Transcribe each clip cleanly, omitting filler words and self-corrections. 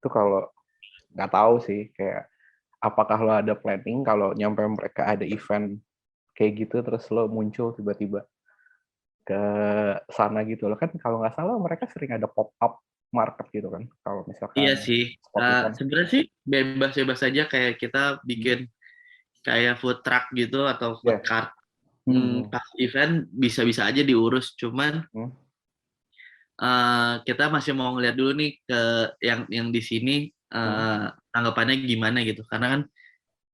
Itu kalau nggak tahu sih, kayak apakah lo ada planning kalau nyampe mereka ada event kayak gitu, terus lo muncul tiba-tiba ke sana gitu loh kan, kalau nggak salah mereka sering ada pop up market gitu kan kalau Iya misalkan sih. spot event. Sebenarnya sih bebas-bebas aja kayak kita bikin kayak food truck gitu atau food Ya. cart. Hmm. Pas event bisa-bisa aja diurus, cuman Hmm. kita masih mau ngeliat dulu nih ke yang di sini tanggapannya gimana gitu. Karena kan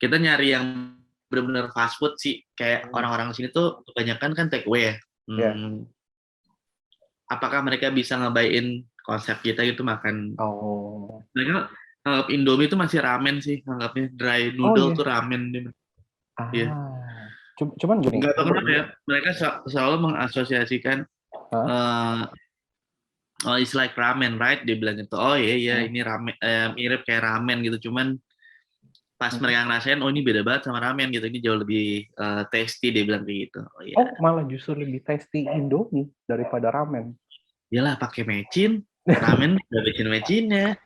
kita nyari yang benar-benar fast food sih, kayak orang-orang di sini tuh kebanyakan kan take away ya. Ya. Apakah mereka bisa ngebayin konsep kita gitu makan? Oh. Mereka anggap Indomie itu masih ramen sih, anggapnya dry Oh noodle iya. tuh ramen. Iya. Cuman gini. Nggak tahu kenapa ya, mereka selalu mengasosiasikan oh it's like ramen right, dia bilang gitu. Oh iya iya ini ramen, mirip kayak ramen gitu, cuman pas mereka ngerasain, oh ini beda banget sama ramen gitu, ini jauh lebih tasty, dia bilang kayak gitu. Oh iya. Oh, malah justru lebih tasty Indomie daripada ramen. Iyalah pakai mecin, ramen udah mecin-mecinnya.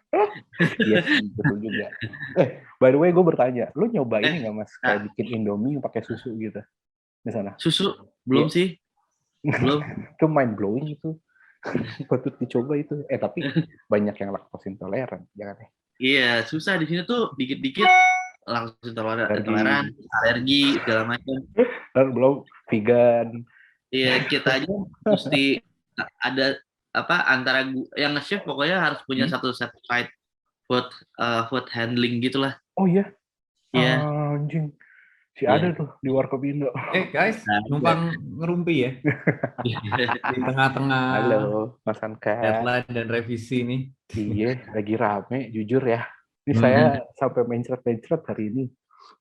Iya sih, betul juga. By the way, gue bertanya, lu nyoba ini nggak mas, kayak Nah, bikin Indomie pakai susu gitu di sana? susu belum Iya. sih, belum. Itu mind blowing itu. Patut dicoba itu. Tapi banyak yang lactose intoleran, jangan ya. Iya, susah di sini tuh dikit-dikit langsung intoleran, Alergi. alergi segala macam. Dan belum vegan. Iya, kita aja mesti ada apa antara yang nge-chef pokoknya harus punya satu certified food food handling gitulah. Oh iya, Iya. anjing. Si ada Iya. tuh di Warkop Indo. Guys, numpang ngerumpi ya di tengah-tengah Halo, Mas Anka. deadline dan revisi nih. Iya, lagi rame, jujur ya. Ini saya sampai mencret-mencret hari ini.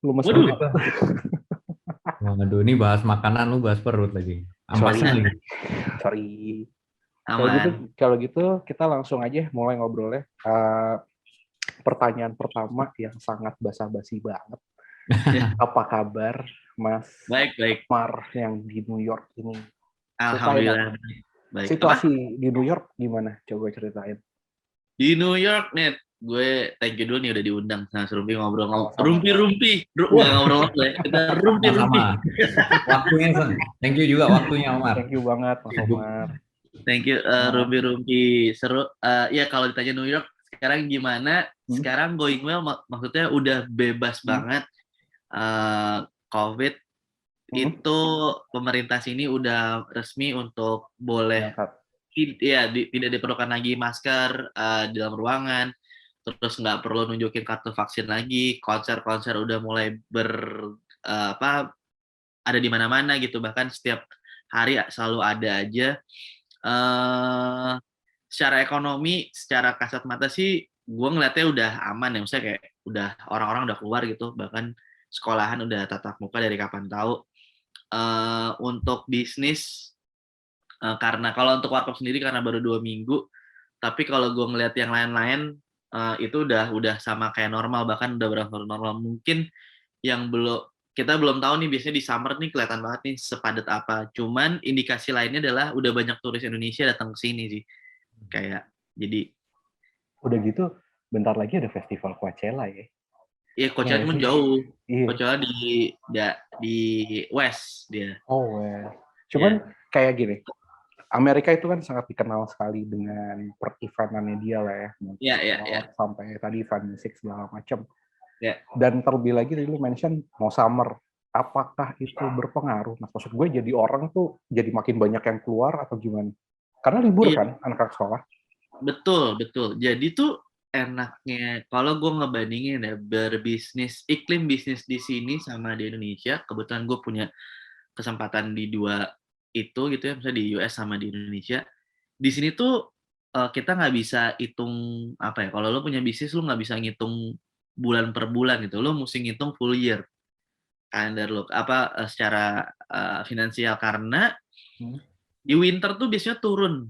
Lu mas Waduh. Waduh, ini bahas makanan, lu bahas perut lagi. Ampasan lagi. Sorry. Aman. Kalau gitu kita langsung aja mulai ngobrolnya. Pertanyaan pertama yang sangat basa-basi banget. Apa kabar, Mas? Baik. Mar yang di New York ini? Alhamdulillah. Baik. Situasi di New York gimana? Coba ceritain. Di New York, Net. Gue thank you dulu nih udah diundang sama Rumpi ngobrol. Rumpi. Ngobrol ya. Kita rumpi. Waktunya, thank you juga waktunya, Omar. Thank you banget, Mas Omar. Thank you, Rumpi. Seru. Ya kalau ditanya New York, sekarang gimana? Sekarang going well, maksudnya udah bebas banget. COVID itu pemerintah sini udah resmi untuk boleh tidak diperlukan lagi masker di dalam ruangan, terus nggak perlu nunjukin kartu vaksin lagi, konser udah mulai ada di mana-mana gitu, bahkan setiap hari selalu ada aja. Secara ekonomi, secara kasat mata sih gue ngeliatnya udah aman ya, maksudnya kayak udah orang-orang udah keluar gitu, bahkan sekolahan udah tatap muka dari kapan tahu. Untuk bisnis, karena kalau untuk warkop sendiri karena baru 2 minggu, tapi kalau gue ngeliat yang lain-lain itu udah sama kayak normal, bahkan udah berangsur normal. Mungkin yang kita belum tahu nih, biasanya di summer nih kelihatan banget nih sepadat apa. Cuman indikasi lainnya adalah udah banyak turis Indonesia datang ke sini sih. Kayak jadi udah gitu bentar lagi ada festival Coachella ya. Iya, Coachella cuma jauh. Coachella di West dia. Oh, West. Cuman kayak gini, Amerika itu kan sangat dikenal sekali dengan per-eventannya dia lah ya. Iya. Sampai tadi event musik segala macam. Yeah. Dan terlebih lagi tadi lu mention mau summer. Apakah itu berpengaruh? Nah, maksud gue jadi orang tuh jadi makin banyak yang keluar atau gimana? Karena libur kan anak-anak sekolah. Betul. Jadi tuh enaknya kalau gue ngebandingin ya iklim bisnis di sini sama di Indonesia, kebetulan gue punya kesempatan di dua itu gitu ya, misalnya di US sama di Indonesia. Di sini tuh kita nggak bisa hitung apa ya, kalau lo punya bisnis lo nggak bisa ngitung bulan per bulan gitu, lo mesti ngitung full year kalender lo secara finansial, karena di winter tuh biasanya turun.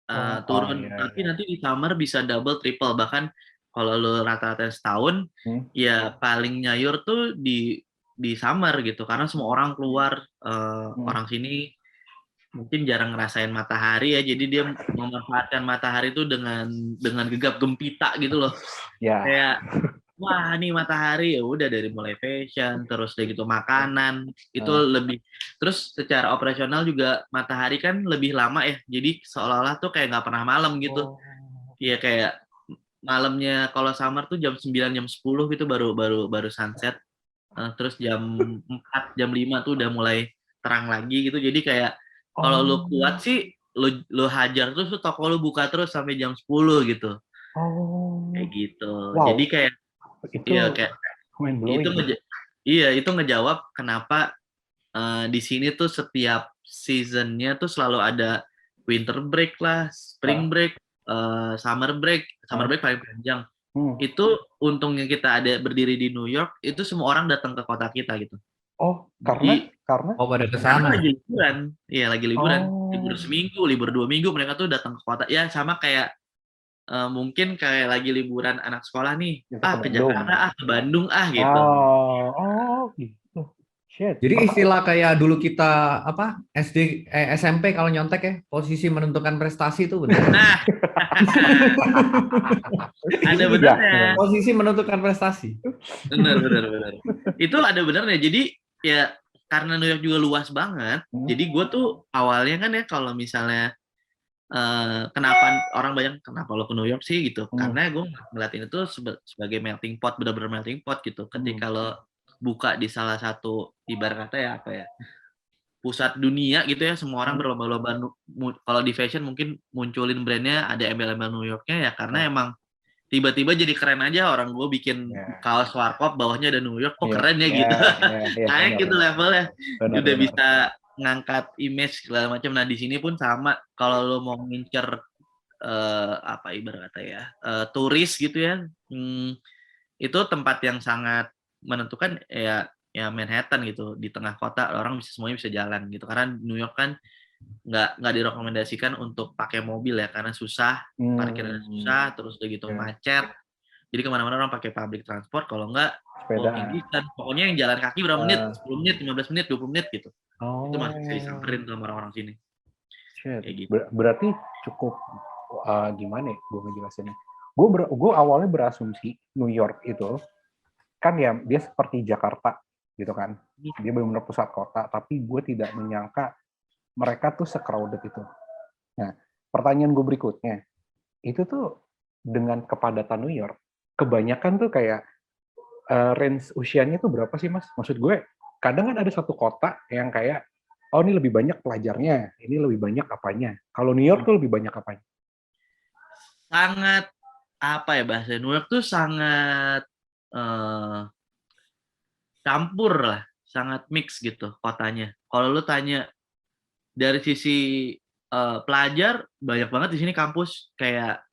Tapi nanti di summer bisa double triple, bahkan kalau lo rata-rata setahun ya paling nyayur tuh di summer gitu, karena semua orang keluar, orang sini mungkin jarang ngerasain matahari ya, jadi dia memanfaatkan matahari itu dengan gegap gempita gitu loh. Ya. Kayak wah nih matahari, ya udah dari mulai fashion, terus dari gitu makanan itu lebih, terus secara operasional juga matahari kan lebih lama ya, jadi seolah-olah tuh kayak nggak pernah malam gitu. Iya kayak malamnya kalau summer tuh jam 9 jam 10 gitu baru sunset. Terus jam 4 jam 5 tuh udah mulai terang lagi gitu. Jadi kayak kalau lu kuat sih lu hajar terus tuh toko lu buka terus sampai jam 10 gitu. Kayak gitu. Wow. Jadi kayak Itu iya kayak mind-blowing. itu ngejawab kenapa di sini tuh setiap seasonnya tuh selalu ada winter break lah, spring break, summer break paling panjang. Itu untungnya kita ada berdiri di New York, itu semua orang datang ke kota kita gitu. Karena pada kesana. Karena lagi liburan. Iya, lagi liburan. Libur seminggu, libur 2 minggu mereka tuh datang ke kota. Ya sama kayak mungkin kayak lagi liburan anak sekolah nih, ke Jakarta, ke Bandung gitu. Gitu. Shit. Jadi istilah kayak dulu kita SMP kalau nyontek ya, posisi menentukan prestasi itu benar. Nah, ada benernya. Posisi menentukan prestasi. Benar. Itu ada benernya. Jadi ya karena New York juga luas banget, jadi gue tuh awalnya kan ya kalau misalnya kenapa orang banyak kenapa lo ke New York sih gitu, karena gue ngeliatin itu sebagai melting pot, benar-benar melting pot gitu. Ketika lo buka di salah satu ibarat kata ya apa ya, pusat dunia gitu ya, semua orang berlomba-lomba. Kalau di fashion mungkin munculin brandnya ada embel-embel New Yorknya ya, karena emang tiba-tiba jadi keren aja orang gue bikin kaos warkop bawahnya ada New York, kok keren ya gitu. Naik gitu levelnya, udah bisa ngangkat image segala macam. Nah di sini pun sama, kalau lo mau ngincer ibarat kata ya turis gitu ya, itu tempat yang sangat menentukan ya Manhattan gitu, di tengah kota orang semuanya bisa jalan gitu, karena New York kan nggak direkomendasikan untuk pakai mobil ya, karena susah, parkirnya susah, terus udah gitu macet, jadi kemana-mana orang pakai public transport, kalau nggak walking distance, pokoknya yang jalan kaki berapa menit, 10 menit, 15 menit, 20 menit gitu. Itu masih bisa disamperin tuh orang-orang sini. Gitu. Berarti cukup gimana ya gue ngejelasinnya, gue awalnya berasumsi New York itu kan ya dia seperti Jakarta gitu kan, dia benar-benar pusat kota, tapi gue tidak menyangka mereka tuh se-crowded itu. Nah, pertanyaan gue berikutnya, itu tuh dengan kepadatan New York, kebanyakan tuh kayak range usianya tuh berapa sih Mas? Maksud gue, kadang kan ada satu kota yang kayak, oh ini lebih banyak pelajarnya, ini lebih banyak apanya. Kalau New York tuh lebih banyak apanya? Sangat, apa ya bahasa New York tuh sangat campur lah, sangat mix gitu kotanya. Kalau lu tanya dari sisi pelajar, banyak banget di sini kampus, kayak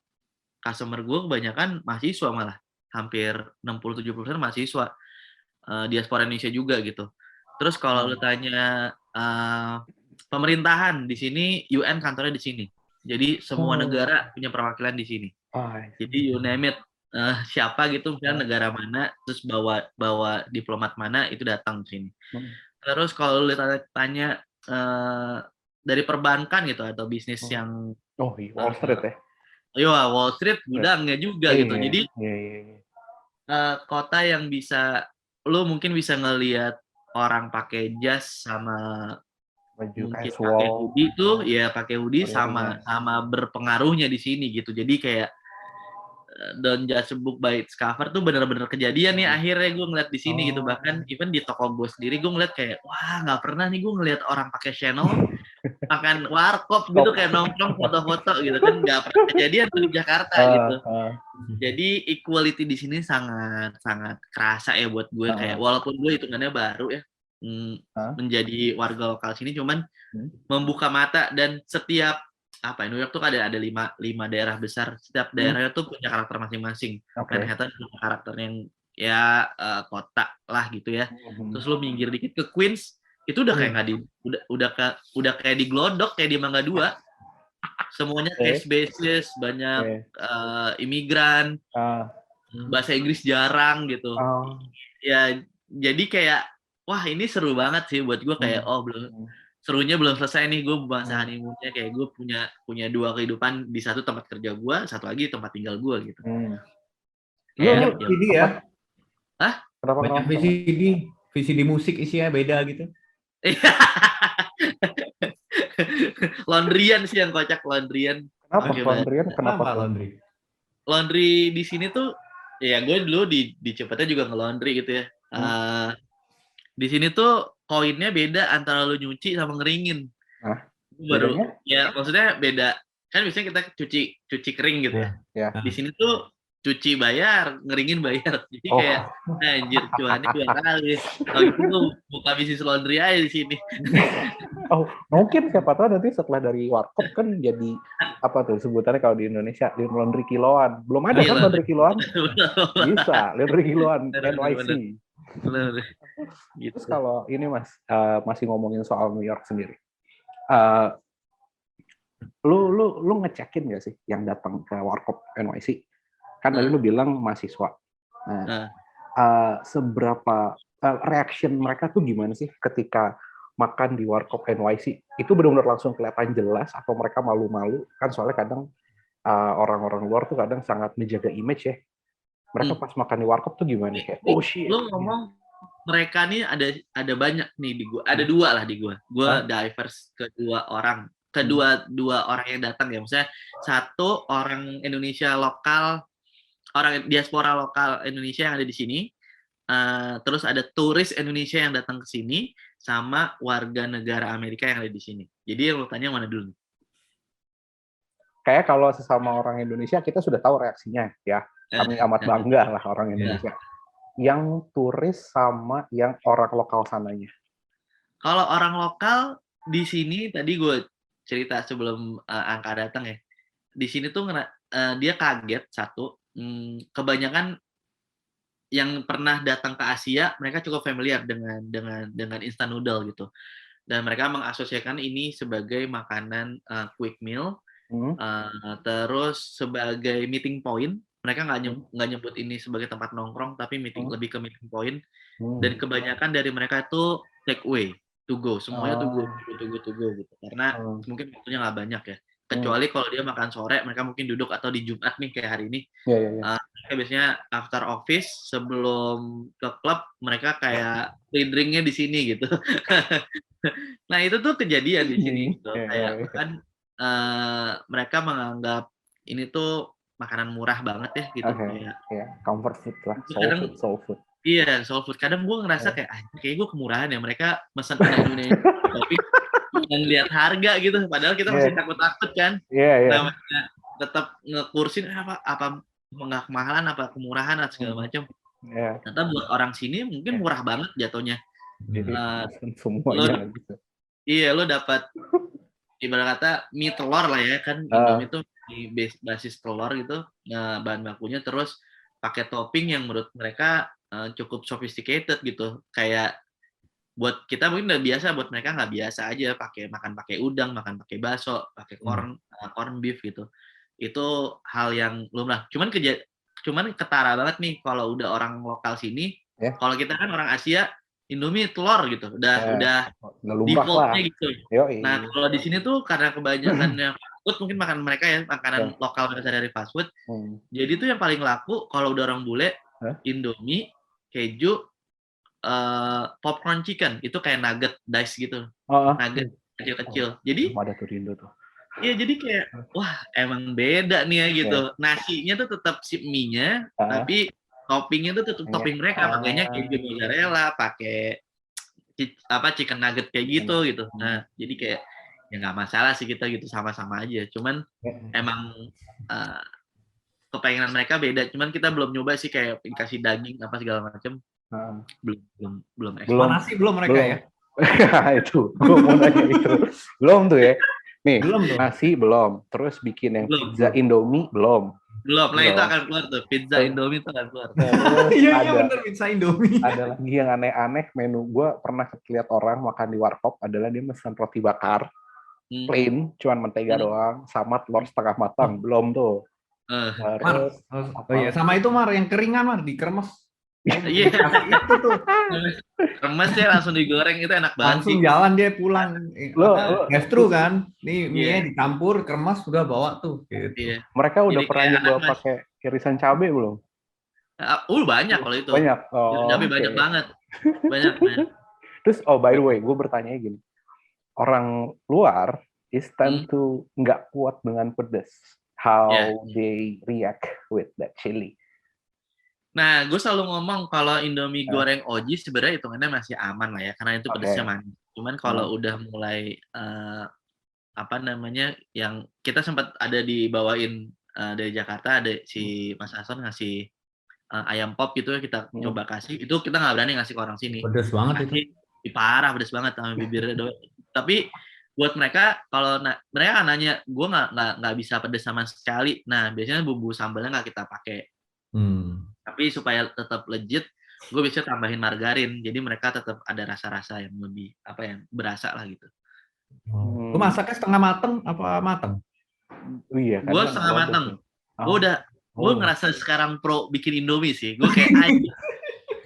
customer gue kebanyakan mahasiswa, malah hampir 60-70% mahasiswa, diaspora Indonesia juga gitu. Terus kalau lu tanya pemerintahan, di sini UN kantornya di sini, jadi semua negara punya perwakilan di sini. Jadi you name it, siapa gitu, misalnya negara mana, terus bawa diplomat mana, itu datang ke sini. Terus kalau lu tanya dari perbankan gitu atau bisnis yang Wall Street ya. Iya, Wall Street gudangnya juga gitu. Jadi kota yang bisa lu mungkin bisa ngelihat orang pakai jas sama mungkin pakai hoodie tuh, ya pakai hoodie sama berpengaruhnya di sini gitu. Jadi kayak don't judge a book by its cover tuh bener-bener kejadian nih akhirnya gue ngeliat di sini gitu. Bahkan even di toko gue sendiri gue ngeliat kayak wah nggak pernah nih gue ngeliat orang pakai Chanel makan warkop gitu, kayak nongkrong foto-foto gitu kan, nggak pernah kejadian tuh di Jakarta gitu. Jadi equality di sini sangat sangat kerasa ya buat gue, kayak walaupun gue hitungannya baru ya menjadi warga lokal sini, cuman membuka mata. Dan setiap New York tuh ada 5 daerah besar, setiap daerahnya tuh punya karakter masing-masing. Manhattan punya karakter yang ya kota lah gitu ya. Terus lu minggir dikit ke Queens, itu udah kayak nggak udah kayak di Glodok, kayak di Mangga 2. Semuanya cash basis, banyak imigran, bahasa Inggris jarang gitu. Ya jadi kayak wah ini seru banget sih buat gue, kayak belum serunya belum selesai nih, gue bahasa honeymoonnya kayak gue punya 2 kehidupan di satu tempat kerja gue, satu lagi tempat tinggal gue gitu. Lu Kayak VCD ya? Hah? Banyak VCD musik isinya beda gitu. Laundryan sih yang kocak, laundryan. Kenapa Oke, laundryan? Kenapa Apa laundry? laundry di sini tuh ya gue dulu di Cepetnya juga nge-laundry gitu ya. Di sini tuh koinnya beda antara lu nyuci sama ngeringin. Baru bedanya? ya maksudnya beda. Kan biasanya kita cuci kering gitu ya. Ya. Di sini tuh cuci bayar, ngeringin bayar. Jadi kayak anjir cuannya 2 kali. Kalau gitu gue buka bisnis laundry aja di sini. Mungkin siapa tahu nanti setelah dari warkop kan jadi apa tuh sebutannya kalau di Indonesia laundry kiloan. Belum ada kan laundry kiloan? Bisa, laundry kiloan NYC. Gitu. Terus kalau ini Mas masih ngomongin soal New York sendiri. Lu ngecekin nggak sih yang datang ke warkop NYC? Kan tadi lu bilang mahasiswa. Seberapa reaction mereka tuh gimana sih ketika makan di warkop NYC? Itu benar-benar langsung kelihatan jelas atau mereka malu-malu? Kan soalnya kadang orang-orang luar tuh kadang sangat menjaga image ya. Mereka pas makan di warkop tuh gimana? Kayak shit. Lu ngomong mereka nih ada banyak nih di gua. Ada 2 lah di gua. Gua diverse kedua orang yang datang ya. Maksudnya satu orang Indonesia lokal, orang diaspora lokal Indonesia yang ada di sini. Terus ada turis Indonesia yang datang ke sini sama warga negara Amerika yang ada di sini. Jadi yang lu tanya mana dulu? Kayak kalau sesama orang Indonesia kita sudah tahu reaksinya ya. Kami amat bangga lah orang Indonesia. Yang turis sama yang orang lokal sananya. Kalau orang lokal di sini tadi gue cerita sebelum Angka datang ya. Di sini tuh dia kaget satu. Kebanyakan yang pernah datang ke Asia mereka cukup familiar dengan instant noodle gitu, dan mereka mengasosiasikan ini sebagai makanan quick meal, terus sebagai meeting point. Mereka nggak nyebut ini sebagai tempat nongkrong tapi lebih ke meeting point, dan kebanyakan dari mereka itu take away, to go, semuanya to go gitu, karena mungkin waktunya nggak banyak ya. Kecuali kalau dia makan sore, mereka mungkin duduk atau di Jumat nih kayak hari ini. Mereka biasanya after office sebelum ke klub mereka kayak free drinknya di sini gitu. Nah itu tuh kejadian di sini gitu. Kayak kan mereka menganggap ini tuh makanan murah banget ya gitu. Comfort food lah, soul food. Iya, soul food. Kadang gue ngerasa kayak gue kemurahan ya, mereka pesan Indonesia tapi yang lihat harga gitu, padahal kita masih takut-takut kan. Nah, tetap ngekursin apa nggak kemahalan, apa kemurahan atau segala macam. Ternyata buat orang sini mungkin murah banget jatuhnya. Semuanya gitu. Iya, lo dapat ibarat kata mie telur lah ya kan, Indomie itu basis telur gitu, bahan bakunya, terus pakai topping yang menurut mereka cukup sophisticated gitu, kayak buat kita mungkin udah biasa, buat mereka nggak biasa aja makan pakai udang, makan pakai bakso, pakai corn beef gitu. Itu hal yang lumrah. Cuman ketara banget nih kalau udah orang lokal sini. Kalau kita kan orang Asia, Indomie telur gitu, udah defaultnya gitu. Nah kalau di sini tuh karena kebanyakannya fast food, mungkin makan mereka ya makanan lokal mereka dari fast food. Jadi tuh yang paling laku kalau udah orang bule, Indomie, keju, popcorn chicken, itu kayak nugget dice gitu, nugget kecil-kecil. Jadi ada tuh di Indo tuh. Iya, jadi kayak wah emang beda nih ya gitu. Nasinya tuh tetap mie-nya, tapi toppingnya tuh tetap topping mereka, makanya keju mozzarella, pakai chicken nugget kayak gitu. Nah, jadi kayak ya nggak masalah sih kita gitu, sama-sama aja. Cuman emang kepengenan mereka beda. Cuman kita belum nyoba sih kayak dikasih daging apa segala macam. Belum nasi belum mereka ya. Itu gue mau nanya itu belum tuh ya. Nih nasi belum, terus bikin yang pizza Indomie belum. Nah itu akan keluar tuh, pizza Indomie itu akan keluar. Iya bener, pizza Indomie. Ada lagi yang aneh-aneh menu. Gue pernah lihat orang makan di warkop, adalah dia pesan roti bakar plain, cuman mentega doang, sama telur setengah matang, belum tuh. Mar, sama itu Mar yang keringan Mar, dikremes. Iya. Kasih itu tuh. Remes ya langsung digoreng itu enak banget Langsung sih. jalan dia pulang. Lo Drive-thru kan. Nih Iya. mie dicampur, keremas sudah bawa tuh. Gitu. Iya. mereka udah Jadi pernah kayak nyoba anak mas. pakai irisan cabai belum? Banyak kalau itu. Banyak. Tapi Oke. banyak banget. Banyak. Terus by the way, gue bertanya gini, orang luar is tend to nggak kuat dengan pedas. How Yeah. they react with that chili? Nah, gue selalu ngomong kalau Indomie goreng Oji sebenarnya hitungannya masih aman lah ya, karena itu pedasnya manis. Cuman kalau udah mulai apa namanya, yang kita sempat ada dibawain dari Jakarta, ada si Mas Hasan ngasih ayam pop gitu ya, kita coba kasih, itu kita nggak berani ngasih ke orang sini. Pedas banget itu. Parah, pedas banget sama bibirnya doang. Tapi buat mereka, kalau mereka kan nanya, gue nggak bisa pedas sama sekali. Nah, biasanya bumbu sambalnya nggak kita pakai. Tapi supaya tetap legit, gue bisa tambahin margarin. Jadi mereka tetap ada rasa-rasa yang lebih berasa lah gitu. Lu masaknya setengah mateng apa mateng? Iya. Gue setengah mateng. Gue ngerasa sekarang pro bikin Indomie sih. Gue kayak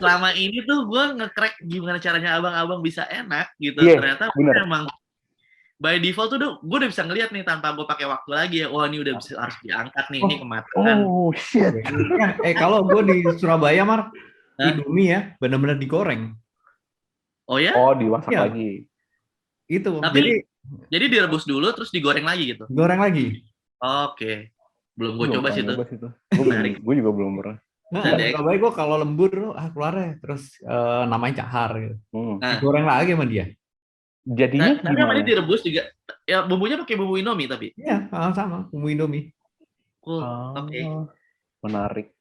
selama ini tuh gue nge-crack gimana caranya abang-abang bisa enak gitu. Ternyata memang by default tuh gue udah bisa ngeliat nih tanpa gue pakai waktu lagi ya. Wah, ini udah bisa harus diangkat nih, ini kematangan. Oh shit. Kalau gue di Surabaya, Mar, Indomie ya benar-benar digoreng. Oh ya? Oh, dimasak lagi. Itu. Tapi, jadi direbus dulu terus digoreng lagi gitu. Goreng lagi. Oke. Belum gue coba sih itu. Gue juga belum pernah. Nah, Surabaya gue kalau lembur keluarnya terus namanya cahar gitu. Digoreng lagi sama dia. Jadinya tapi apa ini direbus juga? Ya bumbunya pakai bumbu Indomie tapi? Iya, sama bumbu Indomie. Cool. Oke. Menarik.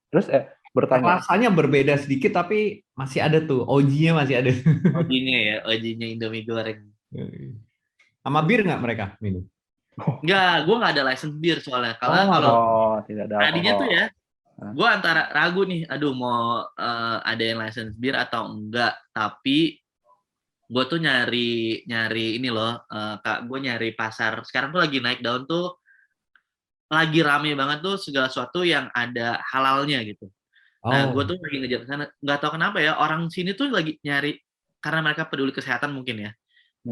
Terus bertanya. Rasanya berbeda sedikit tapi masih ada tuh, OG-nya masih ada. OG-nya ya, OG-nya Indomie goreng. Sama bir nggak mereka minum? Enggak, gue nggak ada license bir soalnya. Kalau tidak ada. Tadinya tuh ya, gue antara ragu nih, aduh mau ada yang license bir atau enggak. Tapi gue tuh nyari ini loh, Kak, gue nyari pasar. Sekarang tuh lagi naik daun tuh, lagi rame banget tuh segala sesuatu yang ada halalnya gitu. Nah, gue tuh lagi ngejar ke sana. Nggak tahu kenapa ya, orang sini tuh lagi nyari, karena mereka peduli kesehatan mungkin ya.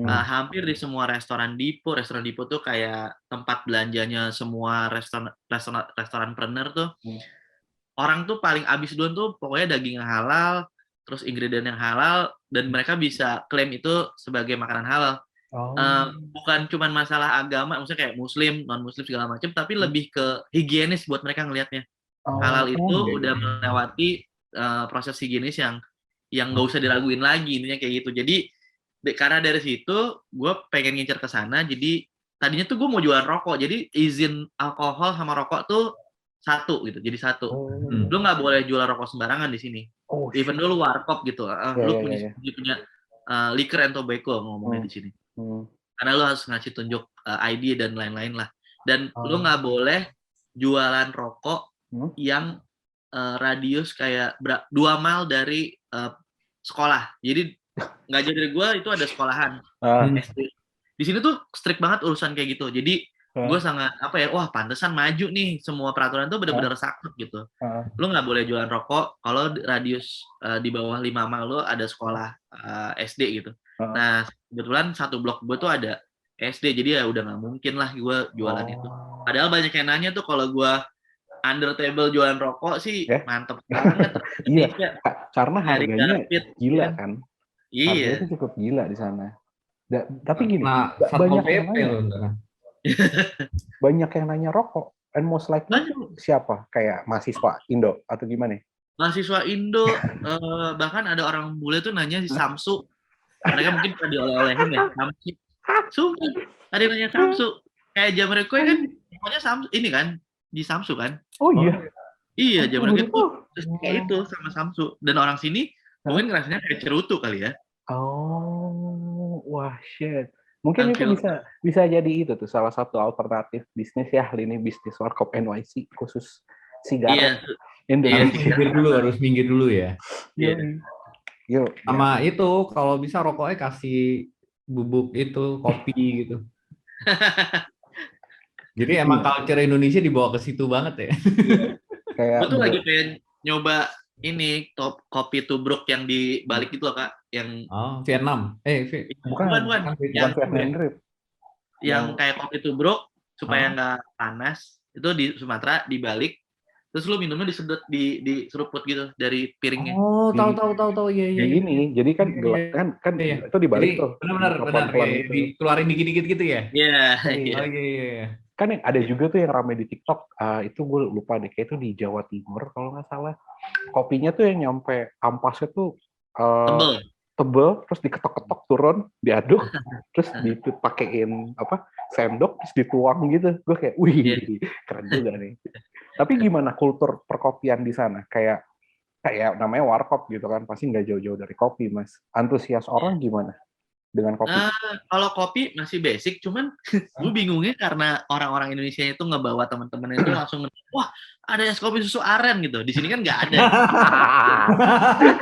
Hampir di semua restoran Dipo tuh kayak tempat belanjanya semua restoran planner tuh. Orang tuh paling abis duluan tuh pokoknya daging yang halal, terus ingredient yang halal, dan mereka bisa klaim itu sebagai makanan halal. Bukan cuma masalah agama, maksudnya kayak muslim, non-muslim segala macam, tapi lebih ke higienis buat mereka ngelihatnya. Halal itu udah melewati proses higienis yang nggak usah diraguin lagi, intinya kayak gitu. Jadi karena dari situ gue pengen ngincer ke sana. Jadi tadinya tuh gue mau jualan rokok, jadi izin alkohol sama rokok tuh satu gitu, jadi satu. Lu nggak boleh jual rokok sembarangan di sini. Even dulu warkop gitu, lu punya liquor and tobacco ngomongnya di sini. Karena lu harus ngasih tunjuk ID dan lain-lain lah. Dan lu nggak boleh jualan rokok yang radius kayak 2 mile dari sekolah. Jadi nggak jauh dari gue itu ada sekolahan SD. Di sini tuh strict banget urusan kayak gitu. Jadi gue sangat wah pantesan maju nih, semua peraturan tuh benar-benar saklek gitu. Lu nggak boleh jualan rokok kalau radius di bawah 5 mile lu ada sekolah SD gitu. Nah kebetulan satu blok gue tuh ada SD, jadi ya udah nggak mungkin lah gue jualan itu. Padahal banyak yang nanya tuh kalau gue under table jualan rokok sih mantep banget. Iya, karena harganya gila kan. Iya. Harganya cukup gila di sana. Tapi gini, banyak yang nanya rokok. And most likely siapa? Kayak mahasiswa Indo atau gimana? Mahasiswa Indo, bahkan ada orang bule tuh nanya si Samsu. Mereka mungkin pernah dioleh-olehin ya. Sumpah, ada yang nanya Samsu. Kayak Jam Rekoy kan, pokoknya Samsu, ini kan, di Samsu kan? Oh iya? Iya, Jam Rekoy tuh kayak itu sama Samsu. Dan orang sini mungkin rasanya kayak cerutu kali ya. Wah shit. Mungkin itu bisa jadi itu tuh salah satu alternatif bisnis ya, ini bisnis Warkop NYC khusus sigaret Indonesia. Harus minggir dulu ya. Iya. Sama itu kalau bisa rokoknya kasih bubuk itu kopi gitu. Jadi emang culture Indonesia dibawa ke situ banget ya. Gue tuh lagi pengen nyoba ini top kopi tubruk yang dibalik gitu loh Kak, yang Oh, Vietnam. Bukan bukan, bukan Vietnam drip. yang kayak kopi tubruk supaya Oh. nggak panas, itu di Sumatera dibalik, terus lu minumnya disedot diseruput gitu dari piringnya. Oh, Di- tahu. Iya. Kayak gini, jadi kan Iya, gelas iya. kan Iya. itu dibalik Jadi tuh, benar. pelan-pelan Iya, gitu. dikeluarin dikit-dikit gitu ya? Iya, Iya. Oh iya. Kan yang ada juga tuh yang ramai di TikTok, itu gue lupa deh, kayak itu di Jawa Timur kalau nggak salah. Kopinya tuh yang nyampe ampasnya tuh tebel, terus diketok-ketok turun, diaduk, terus dipakein sendok, terus dituang gitu. Gue kayak, wih, keren juga nih. Tapi gimana kultur perkopian di sana? Kayak namanya warkop gitu kan, pasti nggak jauh-jauh dari kopi, Mas. Antusias orang gimana dengan kopi? Kalau kopi masih basic, cuman gue bingungnya karena orang-orang Indonesia itu ngebawa teman-temannya itu langsung, wah ada es kopi susu aren gitu. Di sini kan nggak ada.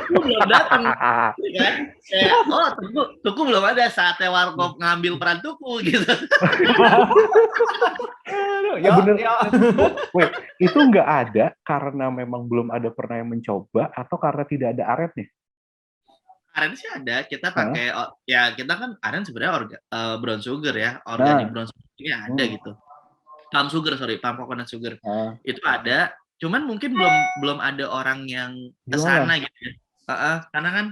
Gue belum datang, kan? Kayak, tuku belum ada saatnya warkop ngambil peran tuku gitu. Ya bener. Wait, itu nggak ada karena memang belum ada pernah yang mencoba atau karena tidak ada aretnya? Aren sih ada, kita pakai ya kita kan aren sebenarnya brown sugar ya, organic brown sugar ini ada gitu. Palm coconut sugar. Itu ada, cuman mungkin belum ada orang yang kesana gitu ya. Karena kan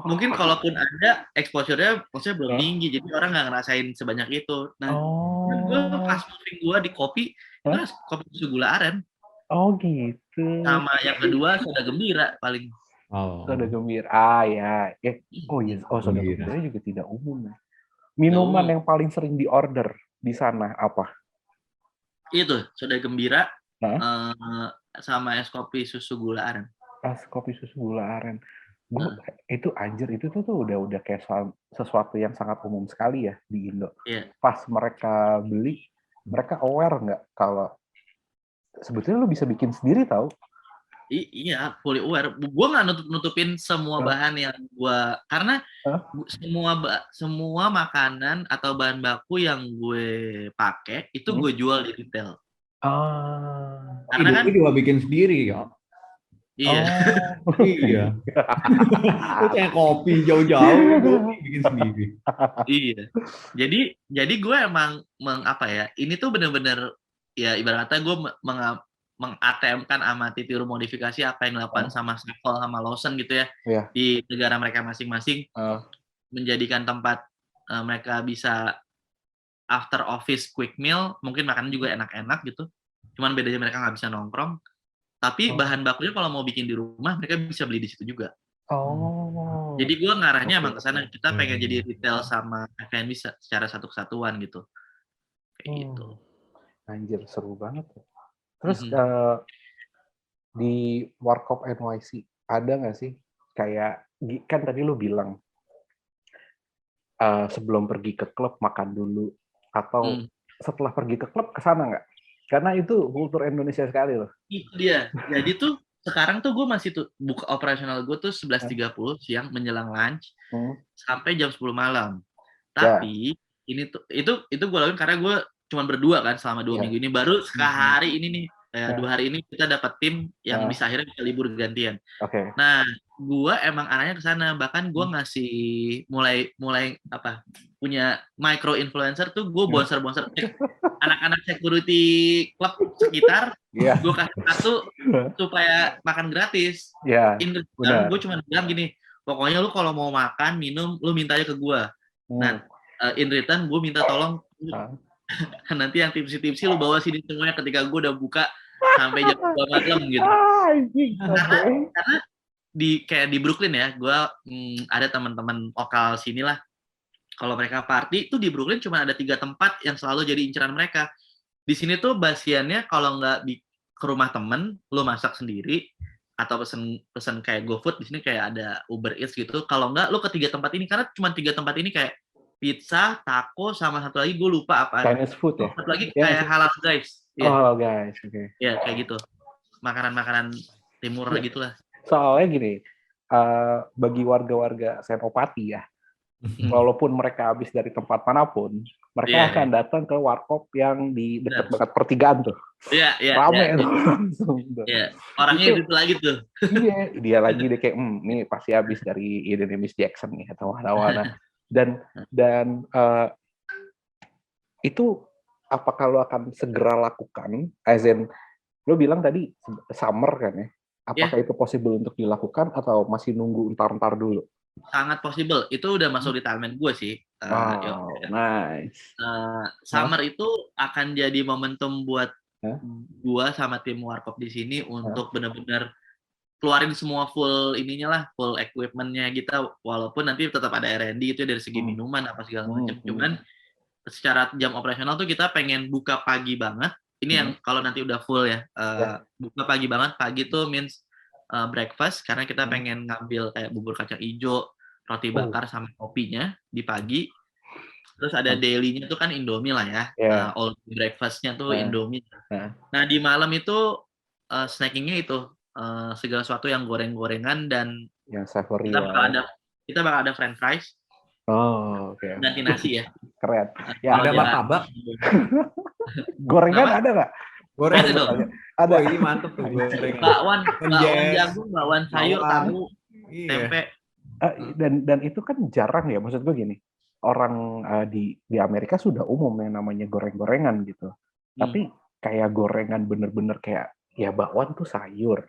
mungkin kalaupun ada exposure-nya maksudnya belum tinggi, jadi orang nggak ngerasain sebanyak itu. Nah, gue pas moving gue di kopi, kopi susu gula aren. Oh gitu. Sama yang kedua soda gembira paling. Soda gembira, ya. Soda gembira juga tidak umum. Minuman yang paling sering diorder di sana apa? Itu soda gembira sama es kopi susu gula aren. Es kopi susu gula aren. Itu anjir, itu tuh udah kayak sesuatu yang sangat umum sekali ya di Indo. Pas mereka beli, mereka aware nggak kalau sebetulnya lu bisa bikin sendiri tahu? Iya, fully aware. Gue nggak nutupin semua bahan yang gue, karena semua makanan atau bahan baku yang gue pakai itu gue jual di retail. Karena kan juga bikin sendiri ya. Iya. Iya. Itu kayak kopi jauh-jauh bikin sendiri. Iya. Jadi gue emang ini tuh bener-bener ya ibarat kata gue meng-ATM-kan amati tiru modifikasi apa yang dilakukan sama Sevel sama Lawson gitu ya di negara mereka masing-masing, menjadikan tempat mereka bisa after office quick meal, mungkin makanan juga enak-enak gitu, cuman bedanya mereka nggak bisa nongkrong, tapi bahan bakunya kalau mau bikin di rumah mereka bisa beli di situ juga. Jadi gue ngarahnya emang ke sana, kita pengen jadi retail sama F&B secara satu kesatuan gitu, kayak gitu. Anjir, seru banget ya. Terus di Warkop NYC ada nggak sih kayak kan tadi lu bilang sebelum pergi ke klub makan dulu atau setelah pergi ke klub kesana nggak? Karena itu kultur Indonesia sekali loh. Itu dia. Jadi tuh sekarang tuh gue masih buka operasional gue tuh 11.30 siang menjelang lunch sampai jam 10 malam. Tapi ini tuh itu gue lakuin karena gue cuma berdua kan selama 2 minggu ini, baru sehari ini nih 2 hari ini kita dapat tim yang bisa akhirnya bisa libur gantian. Nah, gue emang arahnya ke sana, bahkan gue ngasih mulai punya micro influencer tuh, gue bonser anak-anak security club sekitar, gue kasih satu supaya makan gratis. Gue cuma bilang gini, pokoknya lu kalau mau makan minum lu minta aja ke gue. Nah, in return gue minta tolong nanti yang tipsi-tipsi lu bawa sini semuanya ketika gue udah buka sampai jam 2 malam gitu. Karena kayak di Brooklyn ya, gue ada teman-teman lokal sini lah. Kalau mereka party tuh di Brooklyn cuma ada 3 tempat yang selalu jadi inceran mereka. Di sini tuh basiannya kalau nggak ke rumah temen, lu masak sendiri atau pesen kayak GoFood, di sini kayak ada Uber Eats gitu. Kalau nggak lu ke 3 tempat ini, karena cuma 3 tempat ini kayak pizza, taco, sama satu lagi gue lupa apa. Chinese food ya? Satu lagi kayak halal guys. Halal guys, oke. Ya kayak gitu. Makanan-makanan timur gitulah. Soalnya gini, bagi warga-warga Senopati ya, walaupun mereka habis dari tempat manapun, Mereka Iya, akan datang ke warkop yang di dekat banget pertigaan tuh. iya, Rame iya. tuh langsung tuh. Iya, orangnya itu lagi tuh. Iya, dia lagi deh kayak, ini pasti habis dari Eden Miss Jackson nih atau mana-mana. Dan itu apakah lo akan segera lakukan? As in, lo bilang tadi summer kan ya? Apakah itu possible untuk dilakukan atau masih nunggu entar-entar dulu? Sangat possible. Itu udah masuk di timeline gue sih. Wow, nice. Summer itu akan jadi momentum buat Hah? gua sama tim Warkop di sini untuk benar-benar keluarin semua full ininya lah, full equipment-nya kita, walaupun nanti tetap ada R&D itu dari segi minuman apa segala macam. Cuman secara jam operasional tuh kita pengen buka pagi banget. Ini yang kalau nanti udah full ya, buka pagi banget. Pagi tuh means breakfast, karena kita pengen ngambil kayak bubur kacang hijau, roti bakar sama kopinya di pagi. Terus ada daily-nya tuh kan Indomie lah ya. All breakfast-nya tuh Indomie. Nah, di malam itu snacking-nya itu segala sesuatu yang goreng-gorengan dan yang savory kita bakal ada french fries. Oh, oke. Ganti nasi ya. Keren. Ya, ada martabak. Gorengan ada nggak? Goreng ada dong. Ada. Oh, ini mantep tuh gorengan. Bakwan jagung, bakwan sayur, tahu, tempe. Dan itu kan jarang ya, maksud gue gini. Orang di Amerika sudah umum yang namanya goreng-gorengan gitu. Tapi kayak gorengan bener-bener kayak ya bakwan tuh sayur,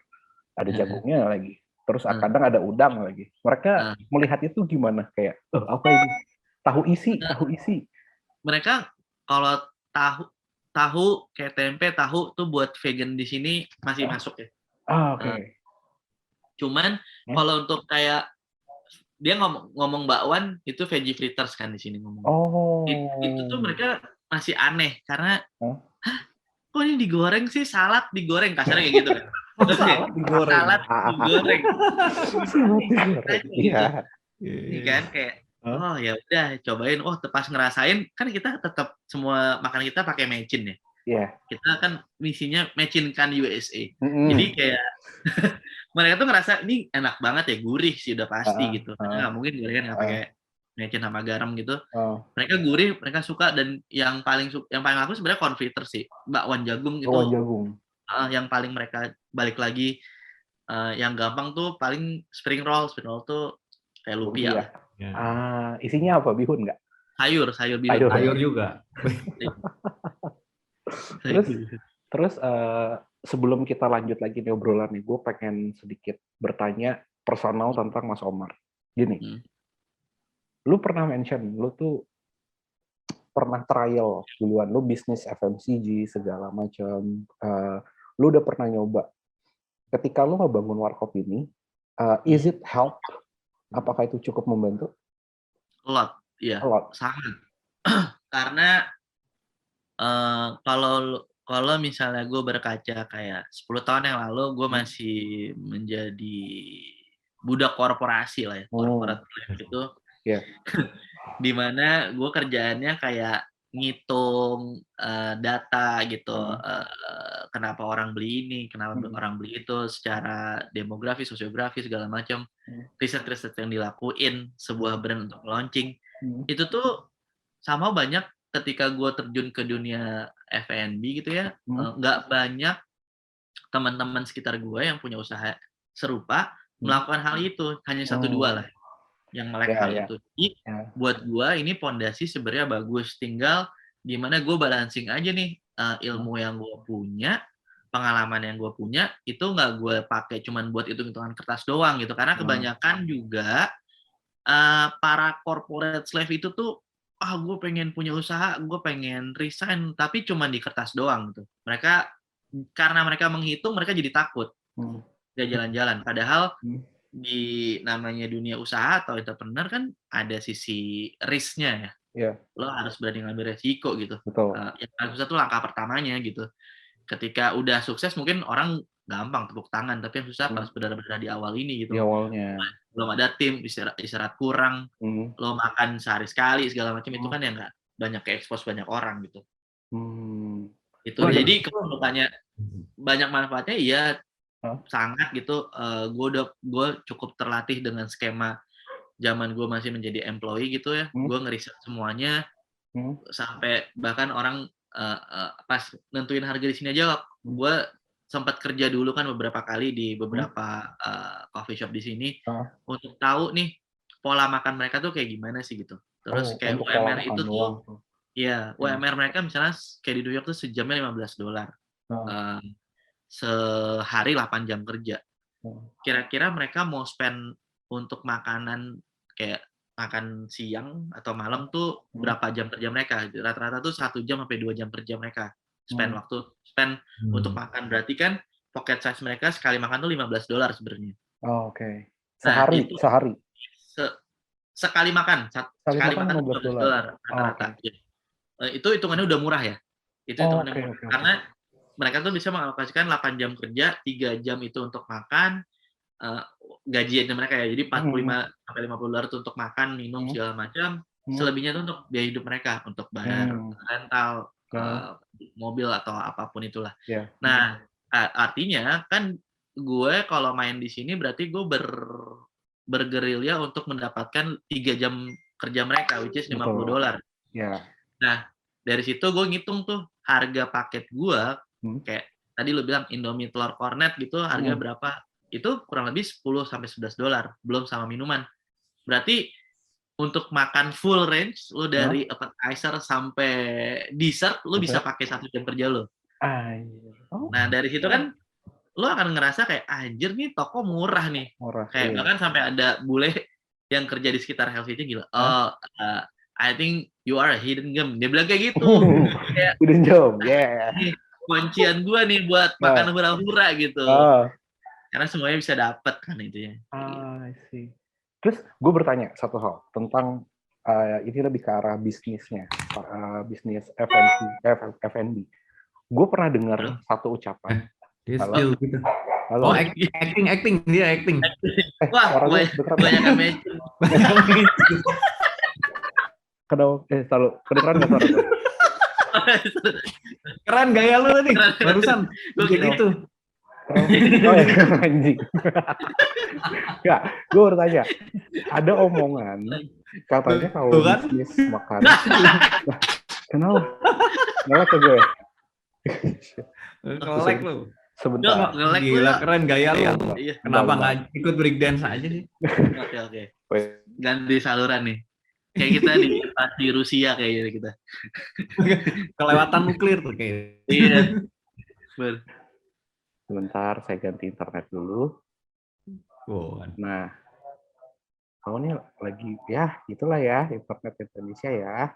ada jagungnya lagi, terus kadang ada udang lagi. Mereka melihat itu gimana? Kayak apa ini? Tahu isi. Mereka kalau tahu kayak tempe, tahu tuh buat vegan di sini masih masuk ya. Oke. Cuman kalau untuk kayak dia ngomong bakwan itu veggie fritters kan di sini ngomong. Itu tuh mereka masih aneh karena kok ini digoreng sih, salad digoreng, kasarnya kayak gitu kan. Salad digoreng. Iya. Ini kan kayak ya udah cobain. Pas ngerasain kan kita tetap semua makanan kita pakai mecin ya. Iya. Kita kan misinya mecinkan USA. Jadi kayak mereka tuh ngerasa ini enak banget ya, gurih sih udah pasti gitu. Karena nggak mungkin gorengan nggak pakai mecin sama garam gitu. Mereka gurih, mereka suka, dan yang paling laku sebenarnya confiter sih, bakwan jagung itu. Yang paling mereka balik lagi yang gampang tuh paling spring roll tuh kayak lumpia. Isinya apa? Bihun nggak? Sayur bihun. Sayur juga. Terus sebelum kita lanjut lagi nih obrolan nih, gue pengen sedikit bertanya personal tentang Mas Omar. Gini, lu pernah mention, lu tuh pernah trial duluan, lu bisnis FMCG segala macam, lu udah pernah nyoba. Ketika lu ngebangun warkop ini, is it help? Apakah itu cukup membantu? A lot, iya. Sangat. Karena kalau misalnya gue berkaca kayak 10 tahun yang lalu, gue masih menjadi budak korporasi lah ya, corporate life itu. Dimana gue kerjaannya kayak ngitung data gitu, kenapa orang beli ini, kenapa orang beli itu, secara demografi, sosiografi segala macam, riset yang dilakuin sebuah brand untuk launching, itu tuh sama banyak ketika gue terjun ke dunia F&B gitu ya, nggak banyak teman-teman sekitar gue yang punya usaha serupa melakukan hal itu, hanya 1-2 lah yang melek hal itu. Jadi buat gue ini pondasi sebenarnya bagus, tinggal gimana gue balancing aja nih ilmu yang gue punya, pengalaman yang gue punya, itu nggak gue pakai cuman buat hitung-hitungan kertas doang gitu, karena kebanyakan juga para corporate slave itu tuh gue pengen punya usaha, gue pengen resign, tapi cuma di kertas doang gitu. Karena mereka menghitung, mereka jadi takut gak jalan-jalan. Padahal di namanya dunia usaha atau entrepreneur kan ada sisi risk-nya ya. Lo harus berani ngambil resiko gitu. Yang paling susah tuh langkah pertamanya gitu. Ketika udah sukses mungkin orang gampang tepuk tangan, tapi yang susah pas benar-benar di awal ini gitu. Di awalnya. Belum ada tim, istirahat kurang, lo makan sehari sekali segala macam, itu kan yang nggak banyak ke-expose banyak orang gitu. Itu jadi kalau tanya banyak manfaatnya, iya sangat gitu. Gue cukup terlatih dengan skema zaman gue masih menjadi employee gitu ya. Gue ngeriset semuanya. sampai bahkan orang pas nentuin harga di sini aja, gue sempat kerja dulu kan beberapa kali di beberapa coffee shop di sini untuk tahu nih pola makan mereka tuh kayak gimana sih gitu. Terus kayak UMR itu tuh, ya UMR mereka misalnya kayak di New York tuh sejamnya $15. Sehari 8 jam kerja. Kira-kira mereka mau spend untuk makanan kayak makan siang atau malam tuh berapa jam kerja mereka? Rata-rata tuh 1 jam sampai 2 jam kerja mereka spend untuk makan. Berarti kan pocket size mereka sekali makan tuh $15 sebenarnya. Oh, oke. Sehari. Sekali makan, sekali makan $15 rata-rata. Itu hitungannya udah murah ya. Itu hitungannya murah. Karena mereka tuh bisa mengalokasikan 8 jam kerja, 3 jam itu untuk makan, gajiannya mereka ya. Jadi $45-50 itu untuk makan, minum segala macam. Selebihnya itu untuk biaya hidup mereka, untuk bayar rental mobil atau apapun itulah. Nah, artinya kan gue kalau main di sini berarti gue bergerilya untuk mendapatkan 3 jam kerja mereka, which is $50. Nah, dari situ gue ngitung tuh harga paket gue, kayak tadi lu bilang Indomie telur kornet gitu, harga berapa? Itu kurang lebih $10-11, belum sama minuman. Berarti untuk makan full range, lu dari appetizer sampai dessert, lu bisa pakai 1 jam kerja lu. Nah, dari situ kan lu akan ngerasa kayak, anjir nih toko murah nih. Kayak bahkan sampai ada bule yang kerja di sekitar Helsinki gila. I think you are a hidden gem. Dia bilang kayak gitu. Kayak, hidden gem, yeah. Kuncian gue nih buat makan hura-hura gitu. Karena semuanya bisa dapat kan itu ya. I see. Terus gue bertanya satu hal tentang ini lebih ke arah bisnisnya, bisnis F&B. Gue pernah dengar satu ucapan. Dia skill gitu. Halo. Oh, acting, dia acting. Wah, banyak match. Selalu kedengeran nggak suara gue? Keren gaya lu tadi, barusan. Gitu. Oh ya, anjing. Enggak, gue bertanya. Ada omongan, katanya kalau bisnis makanan. Kenapa? Ngelek ke gue. Ngelek lu. Sebentar. Gila, keren gaya lu. Kenapa nggak ikut breakdance aja sih? Oke. Ganti saluran nih. Kayak kita di Rusia kayaknya kita. Kelewatan nuklir tuh kayaknya. Iya. Sebentar, saya ganti internet dulu. Nah, kamu nih lagi, ya itulah ya, internet Indonesia ya.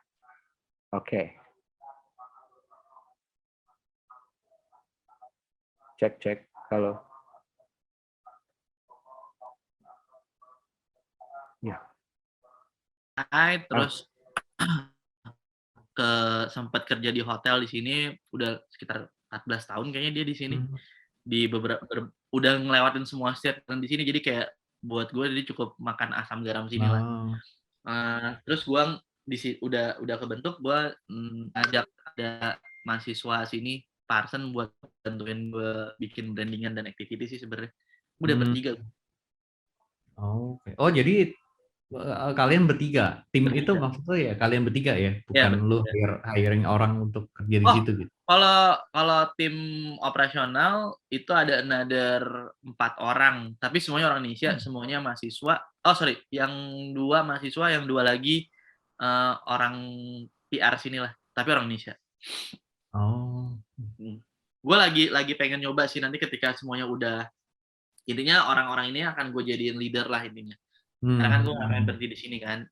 Oke. Cek, halo. Ya. Terus sempat kerja di hotel di sini udah sekitar 14 tahun kayaknya dia di sini. Di beberapa udah ngelewatin semua state di sini, jadi kayak buat gue jadi cukup makan asam garam sini lah. Terus gue udah kebentuk, gue ajak ada mahasiswa sini Parson buat bantuin gue bikin brandingan dan activity sih sebenarnya. Udah bertiga. Oh, jadi kalian bertiga, tim itu maksudnya ya kalian bertiga ya, bukan lu hiring orang untuk kerja di situ gitu. Kalau tim operasional itu ada another 4 orang, tapi semuanya orang Indonesia, semuanya mahasiswa. Yang 2 mahasiswa, yang 2 lagi orang PR sini lah, tapi orang Indonesia. Gue lagi pengen nyoba sih nanti ketika semuanya udah, intinya orang-orang ini akan gue jadiin leader lah intinya. Karena kan gue nggak pengen berhenti di sini kan.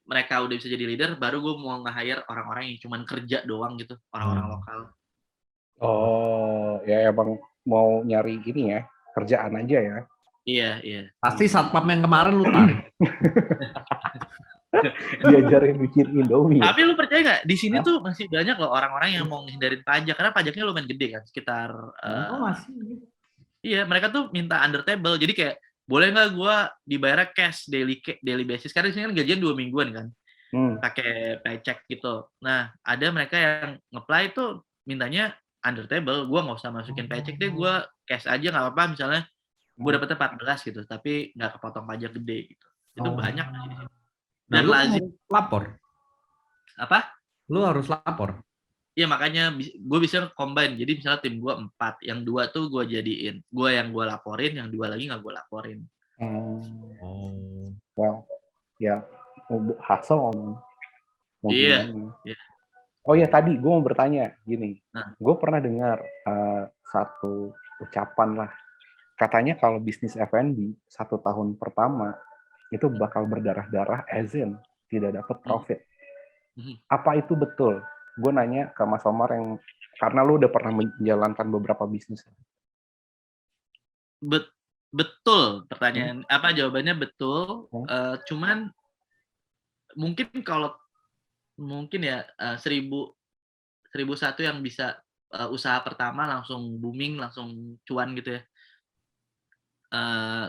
Mereka udah bisa jadi leader, baru gue mau nge-hire orang-orang yang cuma kerja doang gitu, orang-orang lokal. Oh, ya emang mau nyari ini ya, kerjaan aja ya. Iya. Pasti satpam yang kemarin lu tarik. Diajarin bikin Indomie. Tapi lu percaya nggak, di sini tuh masih banyak loh orang-orang yang mau ngehindarin pajak, karena pajaknya lumayan gede kan, sekitar. Masih. Iya, mereka tuh minta under table, jadi kayak boleh nggak gue dibayar cash daily basis, karena di sini kan gajian 2 mingguan kan, pakai paycheck gitu. Nah, ada mereka yang nge-apply tuh mintanya under table, gue nggak usah masukin paycheck deh, gue cash aja nggak apa-apa, misalnya gue dapetnya 14 gitu, tapi nggak kepotong pajak gede gitu. Itu banyak di sini. Dan lazim lapor. Apa? Lu harus lapor. Iya makanya gue bisa combine. Jadi misalnya tim gue 4, yang 2 tuh gue jadiin. Yang gue laporin, yang 2 lagi nggak gue laporin. Oh. Well, ya hasil mau Iya. gimana. Oh ya tadi gue mau bertanya gini. Nah. Gue pernah dengar satu ucapan lah. Katanya kalau bisnis F&B 1 tahun pertama itu bakal berdarah-darah, as in tidak dapat profit. Apa itu betul? Gue nanya ke Mas Omar yang karena lu udah pernah menjalankan beberapa bisnis. Betul pertanyaan. Jawabannya betul. Cuman mungkin kalau ya 1001 yang bisa usaha pertama langsung booming, langsung cuan gitu ya.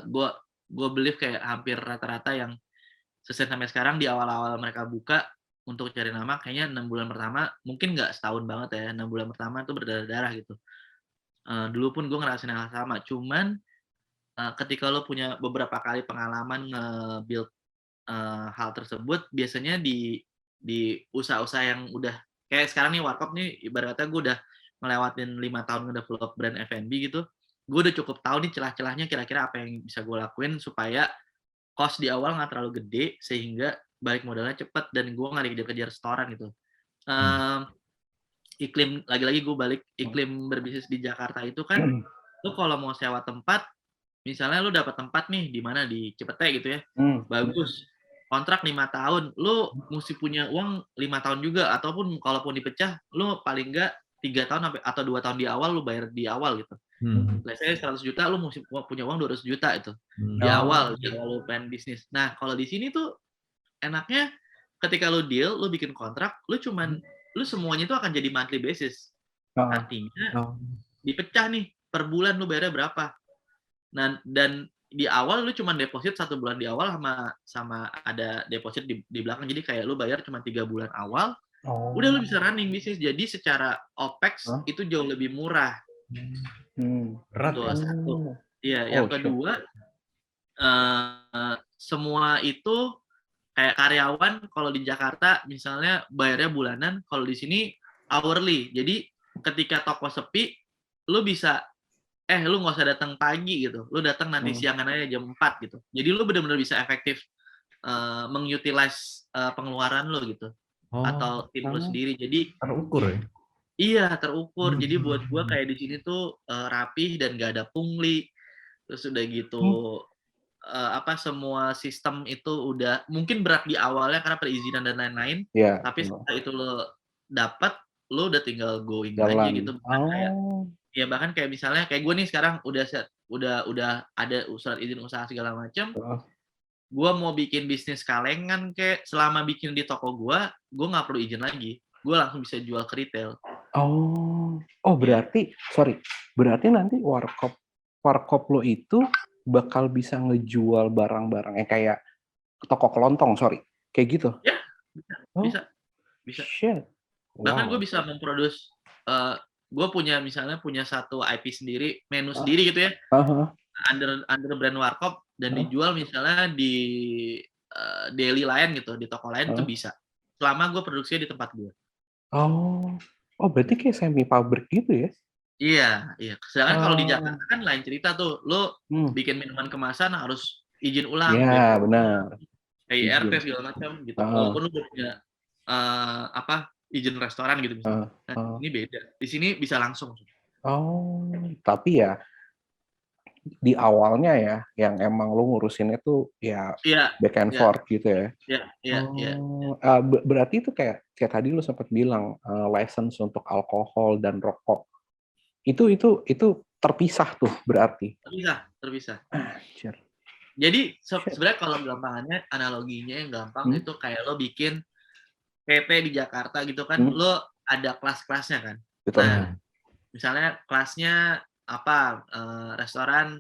Gue believe kayak hampir rata-rata yang sustain sampai sekarang di awal-awal mereka buka untuk cari nama, kayaknya 6 bulan pertama, mungkin nggak setahun banget ya, 6 bulan pertama tuh berdarah-darah gitu. Dulu pun gue ngerasain hal sama, cuman ketika lo punya beberapa kali pengalaman nge-build hal tersebut, biasanya di usaha-usaha yang udah kayak sekarang nih Warkop nih, ibaratnya gue udah ngelewatin 5 tahun ngedevelop brand F&B gitu, gue udah cukup tahu nih celah-celahnya kira-kira apa yang bisa gue lakuin supaya cost di awal nggak terlalu gede sehingga balik modalnya cepet dan gue nggak dikejar-kejar restoran gitu. Iklim lagi-lagi gue balik iklim berbisnis di Jakarta itu kan, lu kalau mau sewa tempat, misalnya lu dapat tempat nih di mana di Cipete gitu ya, bagus, kontrak 5 tahun, lu mesti punya uang 5 tahun juga, ataupun kalaupun dipecah, lu paling nggak 3 tahun atau 2 tahun di awal lu bayar di awal gitu. Let's say 100 juta, lu mesti punya uang 200 juta itu di awal lu pengen bisnis. Nah kalau di sini tuh enaknya ketika lu deal, lu bikin kontrak, lu semuanya itu akan jadi monthly basis. Artinya dipecah nih per bulan lu bayarnya berapa. Nah, dan di awal lu cuma deposit 1 bulan di awal sama ada deposit di belakang. Jadi kayak lu bayar cuma 3 bulan awal, udah lu bisa running bisnis. Jadi secara OPEX itu jauh lebih murah. Berat ya? Satu. Iya, yang kedua, semua itu kayak karyawan kalau di Jakarta misalnya bayarnya bulanan, kalau di sini hourly. Jadi ketika toko sepi, lu bisa lu nggak usah datang pagi gitu, lu datang nanti siangan aja jam 4 gitu. Jadi lu benar-benar bisa efektif mengutilize pengeluaran lu gitu, atau tim lu sendiri. Jadi terukur ya? Iya terukur. Jadi buat gua kayak di sini tuh rapih dan nggak ada pungli. Terus udah gitu semua sistem itu udah mungkin berat di awalnya karena perizinan dan lain-lain, tapi setelah itu lo dapat, lo udah tinggal going aja gitu. Bahkan kayak misalnya kayak gue nih sekarang udah ada surat izin usaha segala macam. Gue mau bikin bisnis kalengan kayak selama bikin di toko gue nggak perlu izin lagi. Gue langsung bisa jual ke retail. Berarti nanti warkop lo itu bakal bisa ngejual barang-barang kayak toko kelontong, kayak gitu? Ya, bisa. Shit. Bahkan gue bisa memproduce, gue misalnya punya satu IP sendiri, menu sendiri gitu ya, under brand Warkop, dan dijual misalnya di daily lain gitu, di toko lain itu bisa. Selama gue produksinya di tempat gue. Berarti kayak semi pabrik gitu ya? Iya. Sedangkan kalau di Jakarta kan lain cerita tuh, lo bikin minuman kemasan harus izin ulang. Iya, benar. EIRT segala macam gitu. Walaupun lo punya izin restoran gitu misalnya. Ini beda. Di sini bisa langsung. Tapi ya di awalnya ya yang emang lo ngurusin itu ya back and forth gitu ya. Iya. Berarti itu kayak tadi lo sempat bilang license untuk alkohol dan rokok. Itu terpisah tuh berarti. Terpisah. Jadi sebenarnya kalau gampangannya, analoginya yang gampang itu kayak lo bikin PP di Jakarta gitu kan, lo ada kelas-kelasnya kan. Betul. Nah, misalnya kelasnya restoran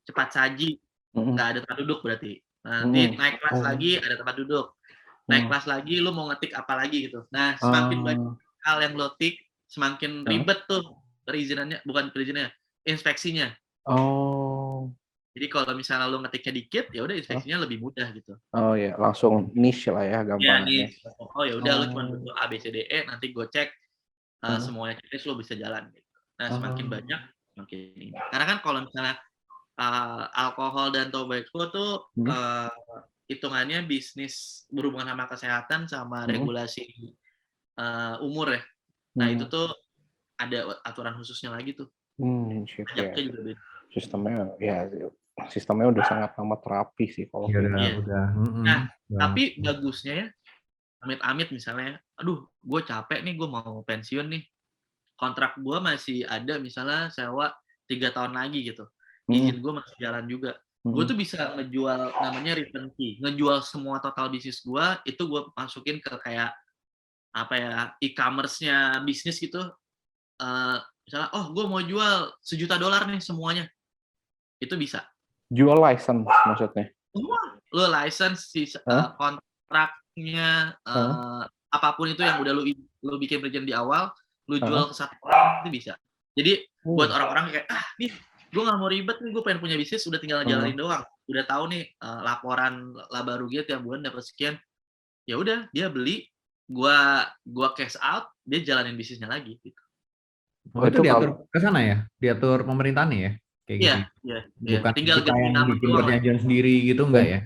cepat saji, nggak ada tempat duduk berarti. Nanti naik kelas lagi ada tempat duduk. Naik kelas lagi lo mau ngetik apa lagi gitu. Nah, semakin banyak hal yang lo tik, semakin ribet tuh inspeksinya. Jadi kalau misalnya lu ngetiknya dikit, ya udah inspeksinya lebih mudah gitu. Oh ya, langsung niche lah ya Ya gampangannya. nih, oh ya udah lu cuma Oh. butuh A B C D E, nanti gue cek semuanya checklist lu bisa jalan gitu. Nah, semakin banyak semakin ini. Karena kan kalau misalnya alkohol dan tobacco tuh hitungannya bisnis berhubungan sama kesehatan sama regulasi umur ya. Nah, itu tuh ada aturan khususnya lagi tuh. Pajaknya juga beda. Sistemnya udah sangat amat rapi sih kalau udah. Nah, tapi bagusnya ya, amit-amit misalnya, aduh, gue capek nih, gue mau pensiun nih. Kontrak gue masih ada misalnya sewa 3 tahun lagi gitu. Izin gue masih jalan juga. Gue tuh bisa ngejual namanya return fee. Ngejual semua total bisnis gue, itu gue masukin ke kayak apa ya, e-commerce-nya bisnis gitu. Misalnya, oh gue mau jual $1 juta nih semuanya. Itu bisa. Jual license maksudnya? Semua. Lo license, kontraknya, apapun itu yang udah lo bikin perjanjian di awal, lo jual ke satu orang, itu bisa. Jadi buat orang-orang kayak, nih gue gak mau ribet nih, gue pengen punya bisnis, udah tinggal jalanin doang. Udah tahu nih laporan laba rugi tiap bulan dapat sekian. Ya udah, dia beli, gua cash out, dia jalanin bisnisnya lagi gitu. Oh, itu diatur ke sana ya? Diatur pemerintahannya ya? Kayak Iya, gitu. iya. Bukan Tinggal kita ganti yang nama bikin doang. perjanjian sendiri gitu enggak ya?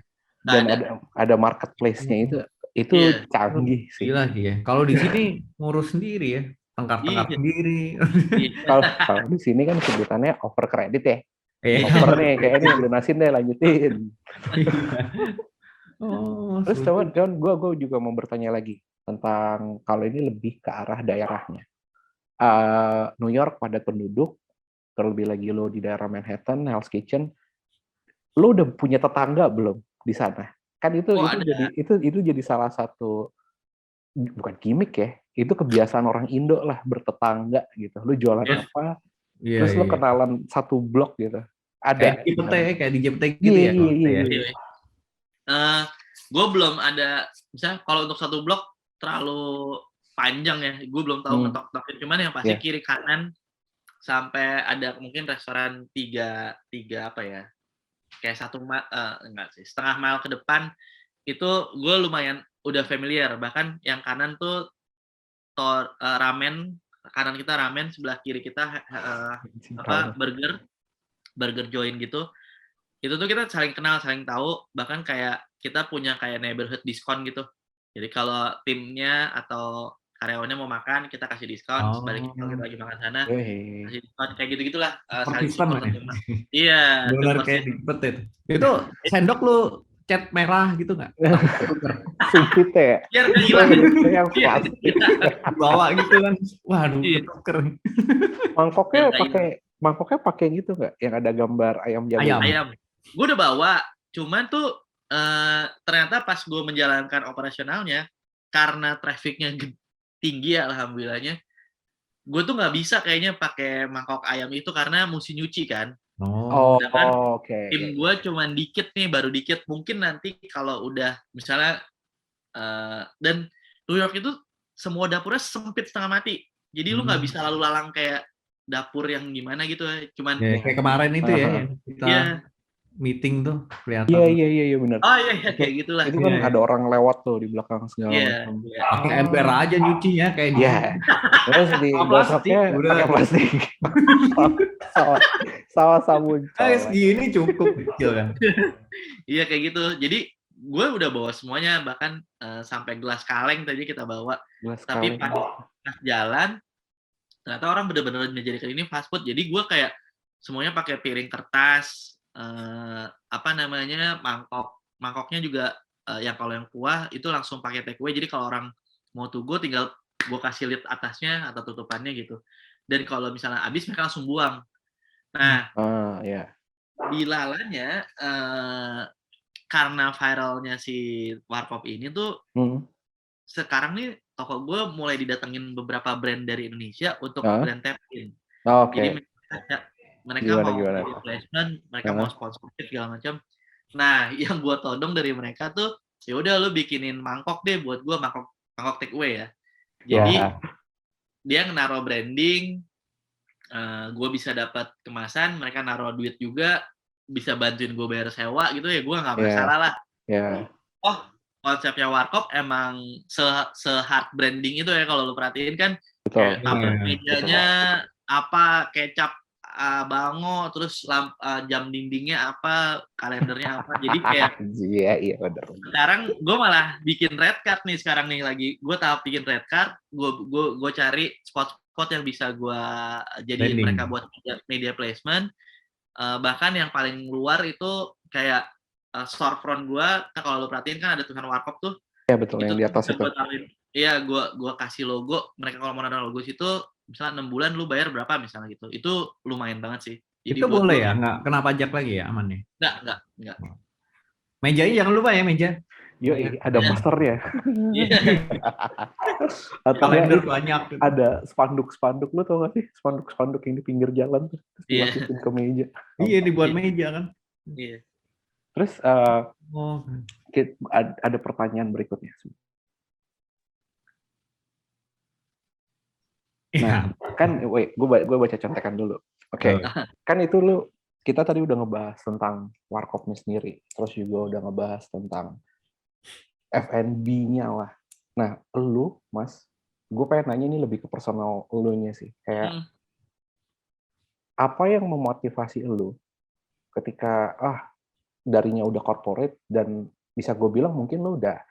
Dan ada marketplace-nya itu canggih sih. Gila sih ya. Kalau di sini ngurus sendiri ya, tengkar-tengkar sendiri. Kalau di sini kan sebutannya over credit ya. Iya. Over nih, kayak ini lunasin deh, lanjutin. Terus coba John, gue juga mau bertanya lagi tentang kalau ini lebih ke arah daerahnya. New York padat penduduk, terlebih lagi lo di daerah Manhattan, Hell's Kitchen, lo udah punya tetangga belum di sana? Kan itu jadi salah satu, bukan gimmick ya, itu kebiasaan orang Indo lah, bertetangga gitu. Lo jualan apa? Terus lo kenalan satu blok gitu. Ada. Kayak di JPT gitu ya? Iya. Gue belum ada, misalnya kalau untuk satu blok terlalu panjang ya, gue belum tahu ngetok-tokin, cuman yang pasti kiri kanan sampai ada mungkin restoran tiga apa ya, kayak setengah mile ke depan itu gue lumayan udah familiar. Bahkan yang kanan tuh ramen, kanan kita ramen, sebelah kiri kita burger joint gitu. Itu tuh kita saling kenal, saling tahu, bahkan kayak kita punya kayak neighborhood diskon gitu. Jadi kalau timnya atau karyawannya mau makan, kita kasih diskon. Sebaliknya kalau kita lagi makan sana, kasih diskon. Kayak gitu-gitulah. Saling support. Iya. Benar kayak di Petet. Itu sendok lu cat merah gitu nggak? Sumpit ya? Biar nggak hilang. Yang plastik. Bawa gitu kan. Waduh, ketuker. Mangkoknya pakai gitu nggak? Yang ada gambar ayam jago? Ayam. Gue udah bawa. Cuman tuh ternyata pas gue menjalankan operasionalnya, karena trafficnya tinggi alhamdulillahnya, gue tuh nggak bisa kayaknya pakai mangkok ayam itu karena mesti nyuci kan. Tim gue cuman dikit nih, baru dikit. Mungkin nanti kalau udah misalnya dan New York itu semua dapurnya sempit setengah mati, jadi lu nggak bisa lalu lalang kayak dapur yang gimana gitu. Cuman kayak kemarin itu ya yang kita meeting tuh kelihatan. Iya benar. Oh iya kayak gitulah. Itu kan ada orang lewat tuh di belakang segala macam. Pakai ember aja nyucinya kayak dia. Terus di gosoknya pakai plastik. Sama sabun. Segini cukup kecil kan. Iya kayak gitu. Jadi gue udah bawa semuanya, bahkan sampai gelas kaleng tadi kita bawa. Tapi pas jalan ternyata orang bener-bener menjadikan ini fast food. Jadi gue kayak semuanya pakai piring kertas. Mangkoknya juga yang kalau yang kuah itu langsung pakai take away. Jadi kalau orang mau to go tinggal gue kasih lid atasnya atau tutupannya gitu. Dan kalau misalnya habis mereka langsung buang. Nah, di Lalanya karena viralnya si Warkop ini tuh sekarang nih toko gue mulai didatengin beberapa brand dari Indonesia untuk brand tap-in. Jadi mereka mau placement, mereka mau sponsorship segala macam. Nah, yang gue todong dari mereka tuh, ya udah lu bikinin mangkok deh buat gue, mangkok take away ya. Jadi dia naruh branding, gue bisa dapat kemasan, mereka naruh duit juga. bisa bantuin gue bayar sewa gitu ya gue nggak Iya. masalah lah. Ya, Oh, konsepnya Warkop emang se-hard branding itu ya kalau lu perhatiin kan betul. kayak apa Iya, mejanya apa kecap bango terus jam dindingnya apa kalendernya apa jadi kayak Iya benar. sekarang gue malah bikin red card nih sekarang nih lagi gue tahap bikin red card gue cari spot-spot yang bisa gue jadiin Branding. mereka buat media placement. Bahkan yang paling luar itu kayak storefront gue kalau lo perhatiin kan ada tulisan Warkop tuh. Ya betul, Itu yang di atas itu. Iya, gue kasih logo. Mereka kalau mau nonton logo situ, misalnya 6 bulan lu bayar berapa misalnya gitu. Itu lumayan banget sih. Jadi Itu boleh ya, nggak kena pajak lagi ya, aman ya? Nggak. Mejanya jangan lupa ya meja. Yo, ada posternya. Iya. Atau Kalender banyak. ada spanduk lu tau gak sih? Spanduk yang di pinggir jalan tuh terus Iya. dimasukin ke meja. Iya, dibuat meja kan. Iya. Terus Oh. ada pertanyaan berikutnya. Nah, kan gue baca contekan dulu. Oke. Kan itu kita tadi udah ngebahas tentang Warkopnya sendiri, terus juga udah ngebahas tentang F&B-nya lah. Nah, lu, Mas, gue pengen nanya ini lebih ke personal elunya sih. Kayak apa yang memotivasi lu ketika darinya udah corporate dan bisa gue bilang mungkin lu udah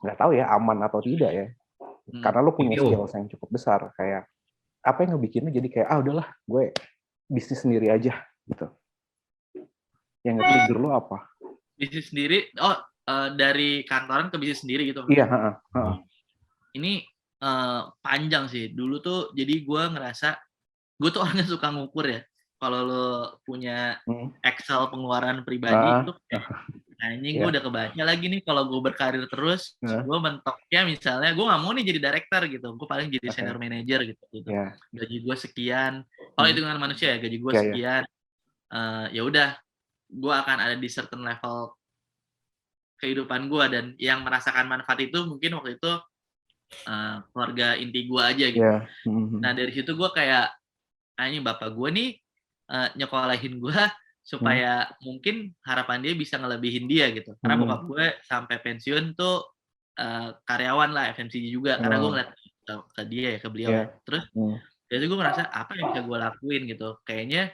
nggak tahu ya aman atau tidak ya. Karena lu punya skills yang cukup besar. Kayak apa yang ngebikin lu jadi kayak udahlah gue bisnis sendiri aja gitu. Yang nge-trigger lu apa? Bisnis sendiri, dari kantoran ke bisnis sendiri gitu. Iya, Ini panjang sih. Dulu tuh jadi gue ngerasa gue tuh orangnya suka ngukur ya. Kalau lo punya Excel pengeluaran pribadi itu anjing gue udah kebaca lagi nih kalau gue berkarir terus, gue mentoknya misalnya gue nggak mau nih jadi director gitu, gue paling jadi senior manager gitu. Gaji gue sekian, kalau hitungan manusia ya gaji gue sekian, ya udah gue akan ada di certain level kehidupan gue dan yang merasakan manfaat itu mungkin waktu itu keluarga inti gue aja gitu. Nah dari situ gue kayak anjing bapak gue nih nyekolahin gue supaya mungkin harapan dia bisa ngelebihin dia gitu. Karena bokap gue sampai pensiun tuh karyawan lah FMCG juga. Karena gue ngeliat ke dia ya, ke beliau. Terus jadi gue ngerasa apa yang bisa gue lakuin gitu. Kayaknya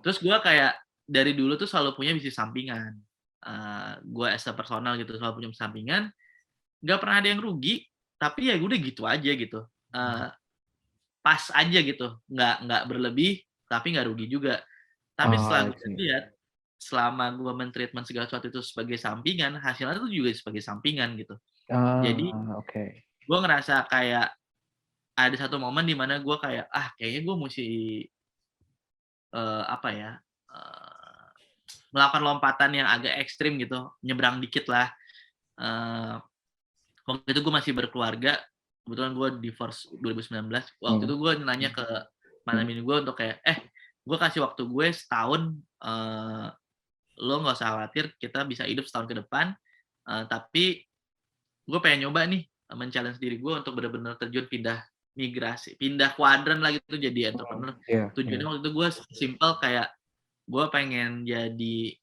terus gue kayak dari dulu tuh selalu punya bisnis sampingan. Gue as a personal gitu selalu punya bisnis sampingan. Gak pernah ada yang rugi. Tapi ya gue udah gitu aja gitu. Pas aja gitu. Nggak berlebih tapi nggak rugi juga. Tapi setelah gue lihat, selama gue men-treatment segala sesuatu itu sebagai sampingan, hasilnya itu juga sebagai sampingan gitu. Jadi, gue ngerasa kayak ada satu momen di mana gue kayak, kayaknya gue mesti melakukan lompatan yang agak ekstrim gitu, nyebrang dikit lah. Waktu itu gue masih berkeluarga, kebetulan gue divorce 2019. Waktu itu gue nanya ke mantan bini gue untuk kayak, gue kasih waktu gue setahun, lo nggak usah khawatir, kita bisa hidup setahun ke depan, tapi gue pengen nyoba nih, men-challenge diri gue untuk benar-benar terjun pindah migrasi, pindah kuadran lah gitu, jadi entrepreneur. Tujuannya waktu itu gue simple kayak, gue pengen jadi,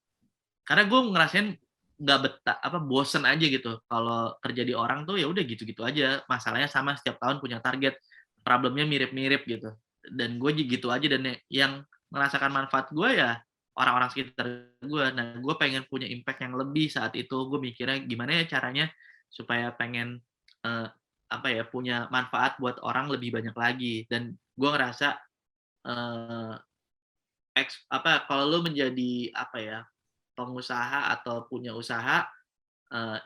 karena gue ngerasain nggak betah, bosen aja gitu, kalau kerja di orang tuh ya udah gitu-gitu aja, masalahnya sama setiap tahun punya target, problemnya mirip-mirip gitu. Dan gue gitu aja dan yang merasakan manfaat gue ya orang-orang sekitar gue. Nah, gue pengen punya impact yang lebih saat itu. Gue mikirnya gimana ya caranya supaya pengen punya manfaat buat orang lebih banyak lagi. Dan gue ngerasa kalau lo menjadi pengusaha atau punya usaha,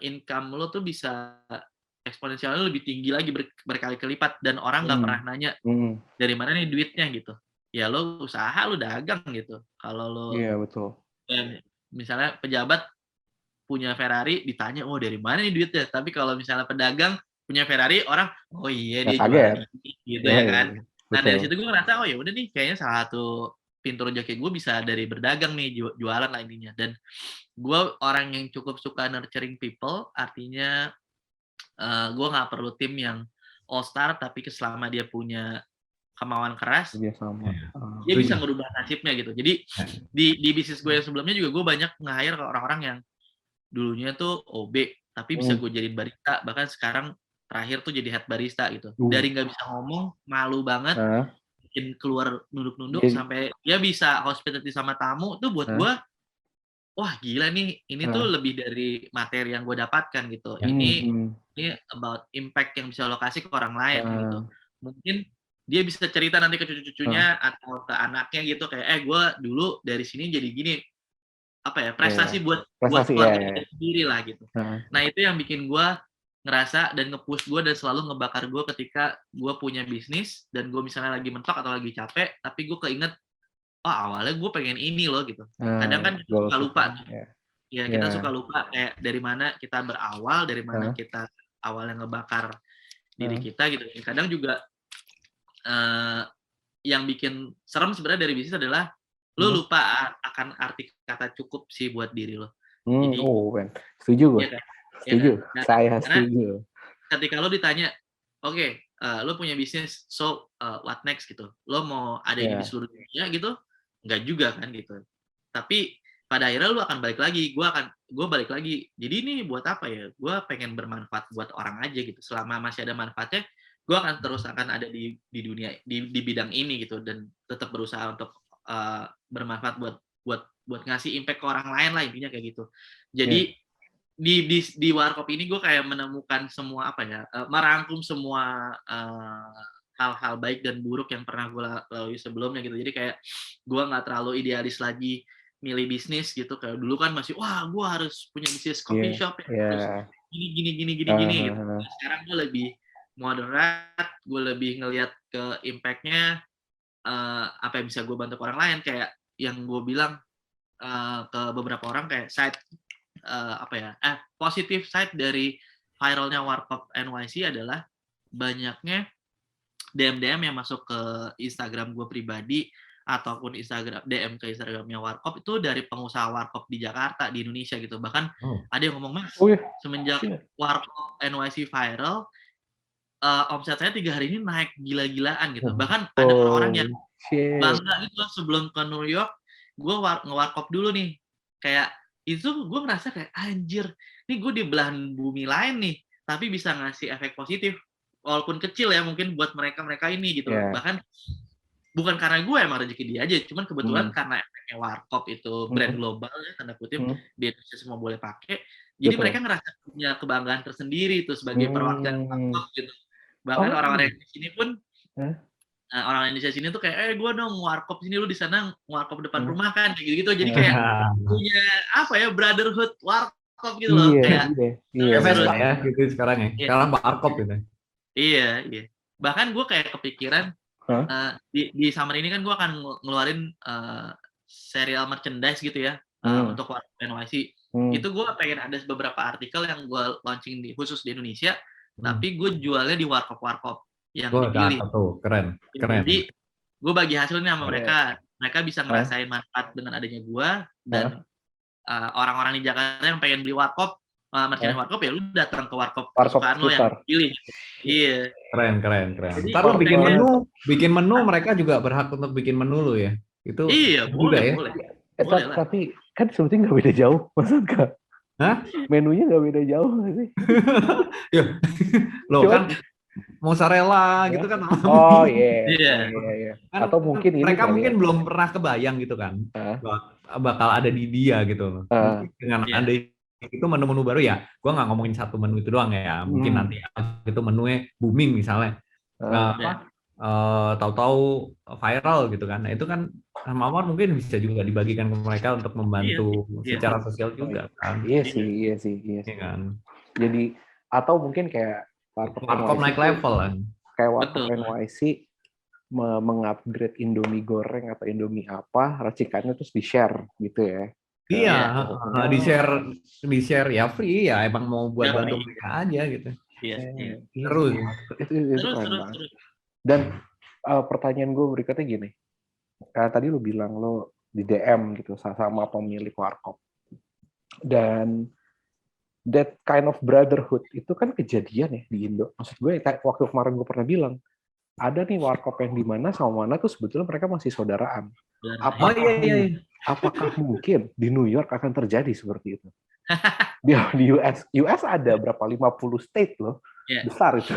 income lo tuh bisa eksponensialnya lebih tinggi lagi berkali-kali lipat dan orang nggak pernah nanya dari mana nih duitnya gitu. Ya lo usaha, lo dagang gitu. Kalau lo betul. Misalnya pejabat punya Ferrari ditanya, dari mana nih duitnya? Tapi kalau misalnya pedagang punya Ferrari, orang dia jualan ini gitu ya kan. Nah dari situ gue ngerasa ya udah nih kayaknya salah satu pintu rezeki gue bisa dari berdagang nih, jualan lah intinya. Dan gue orang yang cukup suka nurturing people, artinya gue nggak perlu tim yang all star, tapi selama dia punya kemauan keras, Sama. dia bisa ngerubah nasibnya gitu. Jadi di bisnis gue yang sebelumnya juga gue banyak nge-hire ke orang-orang yang dulunya tuh OB, tapi bisa gue jadiin barista. Bahkan sekarang terakhir tuh jadi head barista gitu. Dari nggak bisa ngomong, malu banget, bikin keluar nunduk-nunduk, sampai dia bisa hospitality sama tamu tuh buat gue, wah gila nih, ini tuh lebih dari materi yang gue dapatkan gitu. Ini about impact yang bisa lo kasih ke orang lain gitu. Mungkin dia bisa cerita nanti ke cucu-cucunya atau ke anaknya gitu kayak, gue dulu dari sini jadi gini, apa ya, prestasi buat keluarga sendiri lah gitu. Nah itu yang bikin gue ngerasa dan nge-push gue dan selalu ngebakar gue ketika gue punya bisnis dan gue misalnya lagi mentok atau lagi capek, tapi gue keinget, awalnya gue pengen ini loh gitu. Kadang kan kita suka lupa. Ya kita suka lupa kayak dari mana kita berawal, dari mana kita awalnya ngebakar diri kita gitu. Kadang juga yang bikin serem sebenarnya dari bisnis adalah lo lupa akan arti kata cukup sih buat diri lo. Jadi, setuju gue. Iya kan? Setuju. Nah, Saya setuju. Ketika lo ditanya, oke, lo punya bisnis, so what next gitu. Lo mau ada di seluruh dunia gitu? Enggak juga kan gitu. Tapi pada akhirnya lo akan balik lagi. Gue balik lagi. Jadi ini buat apa ya? Gue pengen bermanfaat buat orang aja gitu. Selama masih ada manfaatnya, gue akan terus ada di dunia di bidang ini gitu dan tetap berusaha untuk bermanfaat buat ngasih impact ke orang lain lah, intinya kayak gitu. Jadi di Warkop ini gue kayak menemukan semua merangkum semua hal-hal baik dan buruk yang pernah gue lalui sebelumnya gitu. Jadi kayak gue nggak terlalu idealis lagi milih bisnis gitu. Kayak dulu kan masih gue harus punya bisnis coffee shop terus gini gitu. Sekarang gue lebih moderat, gue lebih ngelihat ke impact-nya, apa yang bisa gue bantu orang lain. Kayak yang gue bilang ke beberapa orang kayak positive side dari viralnya Warkop NYC adalah banyaknya DM yang masuk ke Instagram gue pribadi ataupun DM ke Instagramnya Warkop itu dari pengusaha Warkop di Jakarta, di Indonesia gitu. Bahkan ada yang ngomong, Mas, semenjak Warkop NYC viral, omset saya 3 hari ini naik gila-gilaan gitu. Bahkan ada orang-orang yang bangga gitu sebelum ke New York, gue nge-Warkop dulu nih. Kayak itu gue ngerasa kayak anjir, nih gue di belahan bumi lain nih, tapi bisa ngasih efek positif, walaupun kecil ya mungkin buat mereka ini gitu. Bahkan bukan karena gue emang rezeki dia aja, cuman kebetulan karena efeknya Warkop itu brand global ya, tanda kutip, di Indonesia semua boleh pakai, jadi mereka ngerasa punya kebanggaan tersendiri tuh sebagai perwakilan Warkop gitu. Bahkan orang-orang di sini pun orang Indonesia sini tuh kayak, gue dong Warkop sini, lu di sana Warkop depan rumah kan, kayak gitu. Jadi kayak punya brotherhood Warkop gitu loh. Iya. Lah ya gitu sekarang ya. Sekarang Warkop gitu. Iya. Bahkan gue kayak kepikiran di summer ini kan gue akan ngeluarin serial merchandise gitu ya untuk Warkop NYC. Itu gue pengen ada beberapa artikel yang gue launching khusus di Indonesia, tapi gue jualnya di Warkop yang dipilih. Keren. Jadi gue bagi hasilnya sama mereka bisa ngerasain manfaat dengan adanya gue, dan orang-orang di Jakarta yang pengen beli Warkop, merchandise Warkop, ya lu datang ke Warkop kesukaan lo yang pilih. Iya. Keren. Ntar lu bikin menu, mereka juga berhak untuk bikin menu lu ya. Itu boleh. Tapi kan sebetulnya nggak beda jauh, maksudnya. Hah? Menunya nggak beda jauh nggak sih? Loh kan mozzarella gitu kan. Iya. Kan atau mungkin mereka mungkin belum pernah kebayang gitu kan, bakal ada di dia gitu. Dengan ada itu menu-menu baru ya. Gua nggak ngomongin satu menu itu doang ya. Mungkin nanti itu menunya booming misalnya. Tahu-tahu viral gitu kan. Nah itu kan Mawar mungkin bisa juga dibagikan ke mereka untuk membantu secara sosial juga kan. Iya sih. Kan? Jadi atau mungkin kayak Warkop naik level kan. Kayak Warkop NYC mengupgrade Indomie goreng atau Indomie apa, racikannya terus di-share gitu ya. Iya, di-share ya free ya, emang mau buat bantu mereka aja gitu. Iya. Terus itu keren banget. Dan pertanyaan gue berikutnya gini. Tadi lu bilang lo di DM gitu sama pemilik Warkop. Dan that kind of brotherhood itu kan kejadian ya di Indo. Maksud gue waktu kemarin gue pernah bilang, ada nih warkop yang di mana sama mana tuh sebetulnya mereka masih saudaraan. Oh iya. Apakah mungkin di New York akan terjadi seperti itu? Di US ada berapa 50 state loh. Besar itu.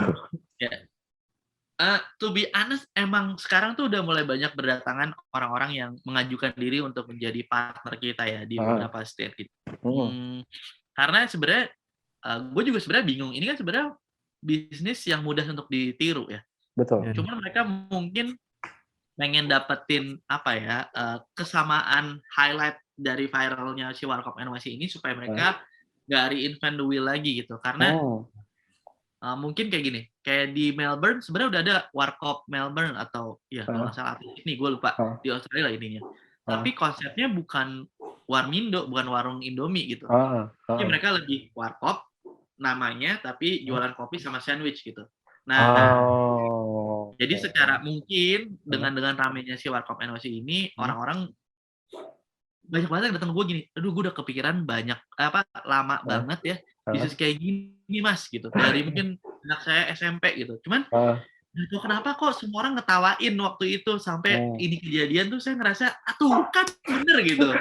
To be honest, emang sekarang tuh udah mulai banyak berdatangan orang-orang yang mengajukan diri untuk menjadi partner kita ya di beberapa state gitu. Karena sebenarnya gue juga sebenarnya bingung. Ini kan sebenarnya bisnis yang mudah untuk ditiru ya. Betul. Cuma mereka mungkin pengen dapetin kesamaan highlight dari viralnya si Warkop NYC ini supaya mereka nggak reinvent the wheel lagi gitu. Karena mungkin kayak gini, kayak di Melbourne sebenarnya udah ada Warkop Melbourne atau kalau nggak salah ini gue lupa di Australia ininya. Tapi konsepnya bukan warmindo, bukan warung Indomie gitu. Jadi mereka lebih warkop namanya, tapi jualan kopi sama sandwich gitu. Nah, jadi secara mungkin dengan ramenya si Warkop NYC ini orang-orang banyak banget yang datang ke gue gini, aduh gue udah kepikiran lama banget ya bisnis kayak gini mas gitu, dari mungkin anak saya SMP gitu, cuman kenapa kok semua orang ngetawain waktu itu sampai ini kejadian tuh saya ngerasa tuh kan bener gitu.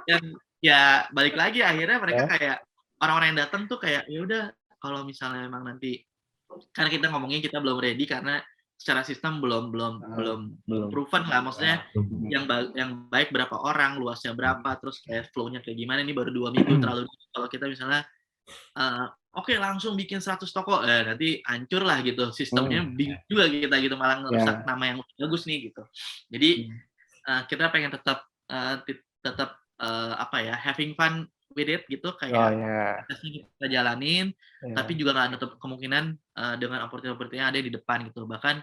Yang ya balik lagi akhirnya mereka kayak orang-orang yang datang tuh kayak ya udah kalau misalnya memang nanti, karena kita ngomongin kita belum ready karena secara sistem belum proven lah, maksudnya yang baik berapa orang, luasnya berapa, terus kayak flow-nya kayak gimana, ini baru 2 minggu terlalu. Kalau kita misalnya oke, langsung bikin 100 toko, nanti hancur lah gitu sistemnya, bingung juga kita gitu, malah ngerusak nama yang bagus nih gitu. Jadi kita pengen tetap having fun with it gitu, kayak kita jalanin, tapi juga nggak nutup kemungkinan dengan opportunity yang ada di depan gitu. Bahkan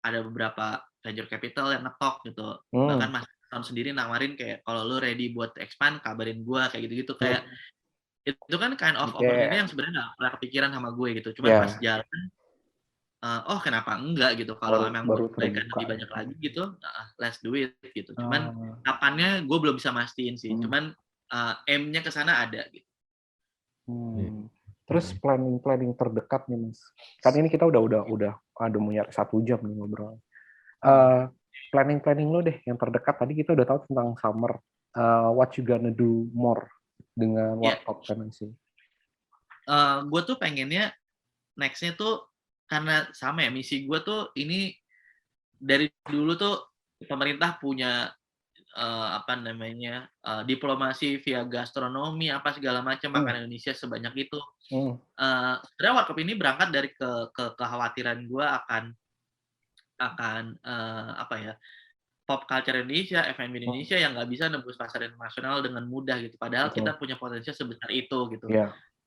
ada beberapa venture capital yang ngetok gitu, bahkan Mas Tom sendiri nawarin kayak kalau lu ready buat expand kabarin gue kayak gitu-gitu. Kayak itu kan kind of opportunity yang sebenarnya nggak pernah kepikiran sama gue gitu, cuma pas jalan kenapa enggak gitu, kalau memang baik lebih banyak lagi gitu, let's do it gitu. Cuman kapannya gue belum bisa mastiin sih, cuman aim-nya ke sana ada gitu. Terus planning terdekat nih Mas. Kan ini kita udah mau nyari 1 jam nih ngobrol. Planning lo deh yang terdekat. Tadi kita udah tahu tentang summer. What you gonna do more dengan Warkop NYC? Gue tuh pengennya next-nya tuh, karena sama ya misi gue tuh ini dari dulu tuh pemerintah punya diplomasi via gastronomi apa segala macam, makanan Indonesia sebanyak itu. Sebenarnya Warkop ini berangkat dari kekhawatiran gue akan pop culture Indonesia, F&B Indonesia yang nggak bisa nembus pasar internasional dengan mudah gitu. Padahal kita punya potensi sebesar itu gitu.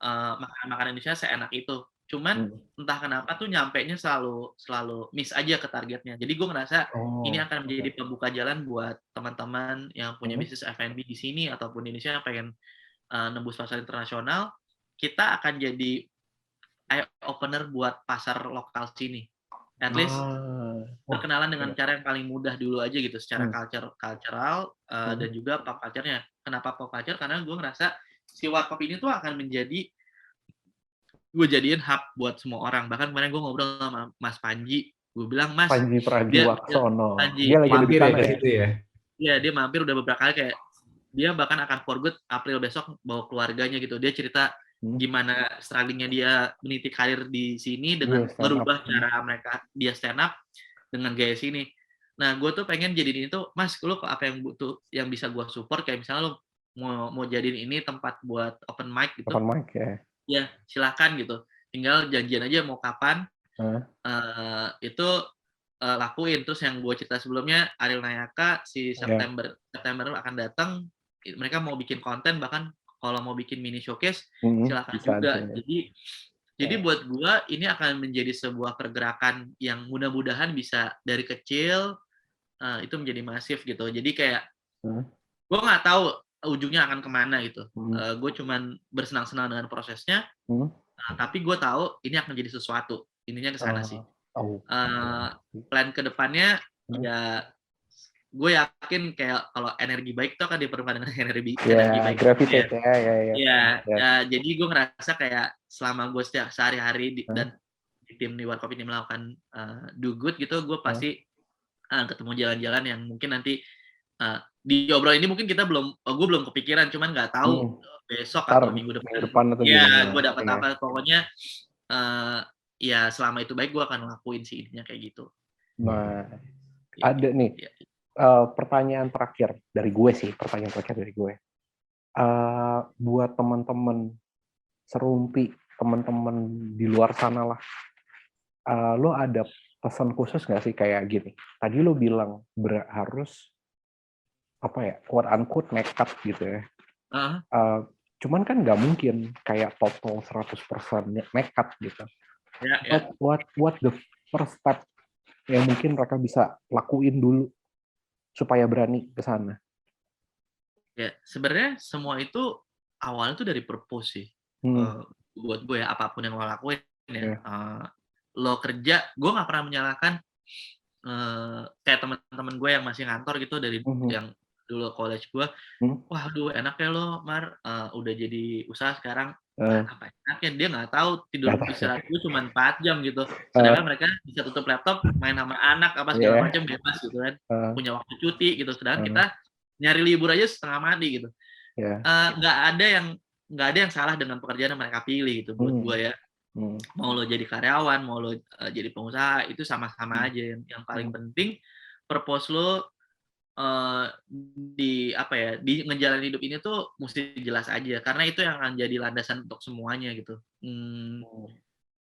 Makanan Indonesia seenak itu. Cuman entah kenapa tuh nyampenya selalu miss aja ke targetnya. Jadi gue ngerasa ini akan menjadi pembuka jalan buat teman-teman yang punya bisnis F&B di sini ataupun di Indonesia yang pengen nembus pasar internasional. Kita akan jadi eye opener buat pasar lokal sini. At least berkenalan dengan cara yang paling mudah dulu aja gitu, secara cultural dan juga pop culture-nya. Kenapa pop culture? Karena gue ngerasa si Warkop ini tuh akan menjadi, gue jadiin hub buat semua orang. Bahkan kemarin gue ngobrol sama Mas Panji, gue bilang Mas Panji Pragiwaksono, dia lagi mampir ya ke situ ya. Iya, dia mampir udah beberapa kali, kayak dia bahkan akan for good April besok bawa keluarganya gitu. Dia cerita gimana strugglingnya dia meniti karir di sini dengan merubah cara dia stand up dengan gaya sini. Nah, gue tuh pengen jadiin itu, Mas, lu apa yang butuh yang bisa gue support, kayak misalnya lu mau jadiin ini tempat buat open mic gitu. Open mic ya silakan gitu, tinggal janjian aja mau kapan. Itu lakuin. Terus yang gue cerita sebelumnya, Ariel Nayaka si September akan datang, mereka mau bikin konten, bahkan kalau mau bikin mini showcase silakan juga. Jadi buat gue ini akan menjadi sebuah pergerakan yang mudah-mudahan bisa dari kecil itu menjadi masif gitu. Jadi kayak gue nggak tahu ujungnya akan kemana gitu. Gue cuman bersenang-senang dengan prosesnya, tapi gue tahu ini akan jadi sesuatu. Intinya ke sana sih. Plan ke depannya ya gue yakin kayak kalau energi baik itu akan diperlukan dengan energi baik. Gravitate ya. Jadi gue ngerasa kayak selama gue sehari-hari dan tim di Warkop ini melakukan do good gitu, gue pasti ketemu jalan-jalan yang mungkin nanti di obrolan ini mungkin kita gue belum kepikiran, cuman nggak tahu besok atau minggu depan atau ya gue dapat apa. Pokoknya ya selama itu baik gue akan ngelakuin sih intinya kayak gitu. Nah, ada nih pertanyaan terakhir dari gue. Buat teman-teman serumpi, teman-teman di luar sana lah, lo ada pesan khusus nggak sih kayak gini? Tadi lo bilang harus apa ya, quote unquote nekat gitu ya. Cuman kan nggak mungkin kayak total 100% nekat gitu. What the first step yang mungkin mereka bisa lakuin dulu supaya berani ke sana? Ya, sebenarnya semua itu awalnya tuh dari purpose sih. Buat gue ya, apapun yang lo lakuin ya. Lo kerja, gue nggak pernah menyalahkan kayak teman-teman gue yang masih ngantor gitu dari yang dulu college gue. Wah, aduh enaknya lo, Mar, udah jadi usaha sekarang. Apa enaknya? Dia nggak tahu tidur istirahat gue cuma 4 jam gitu. Sedangkan mereka bisa tutup laptop, main sama anak apa segala macam bebas gitu kan. Punya waktu cuti gitu. Sedangkan kita nyari libur aja setengah mati gitu. Nggak ada yang salah dengan pekerjaan yang mereka pilih gitu buat gue ya. Mau lo jadi karyawan, mau lo jadi pengusaha, itu sama-sama aja. Yang paling penting purpose lo di ngejalanin hidup ini tuh mesti jelas aja, karena itu yang akan jadi landasan untuk semuanya gitu.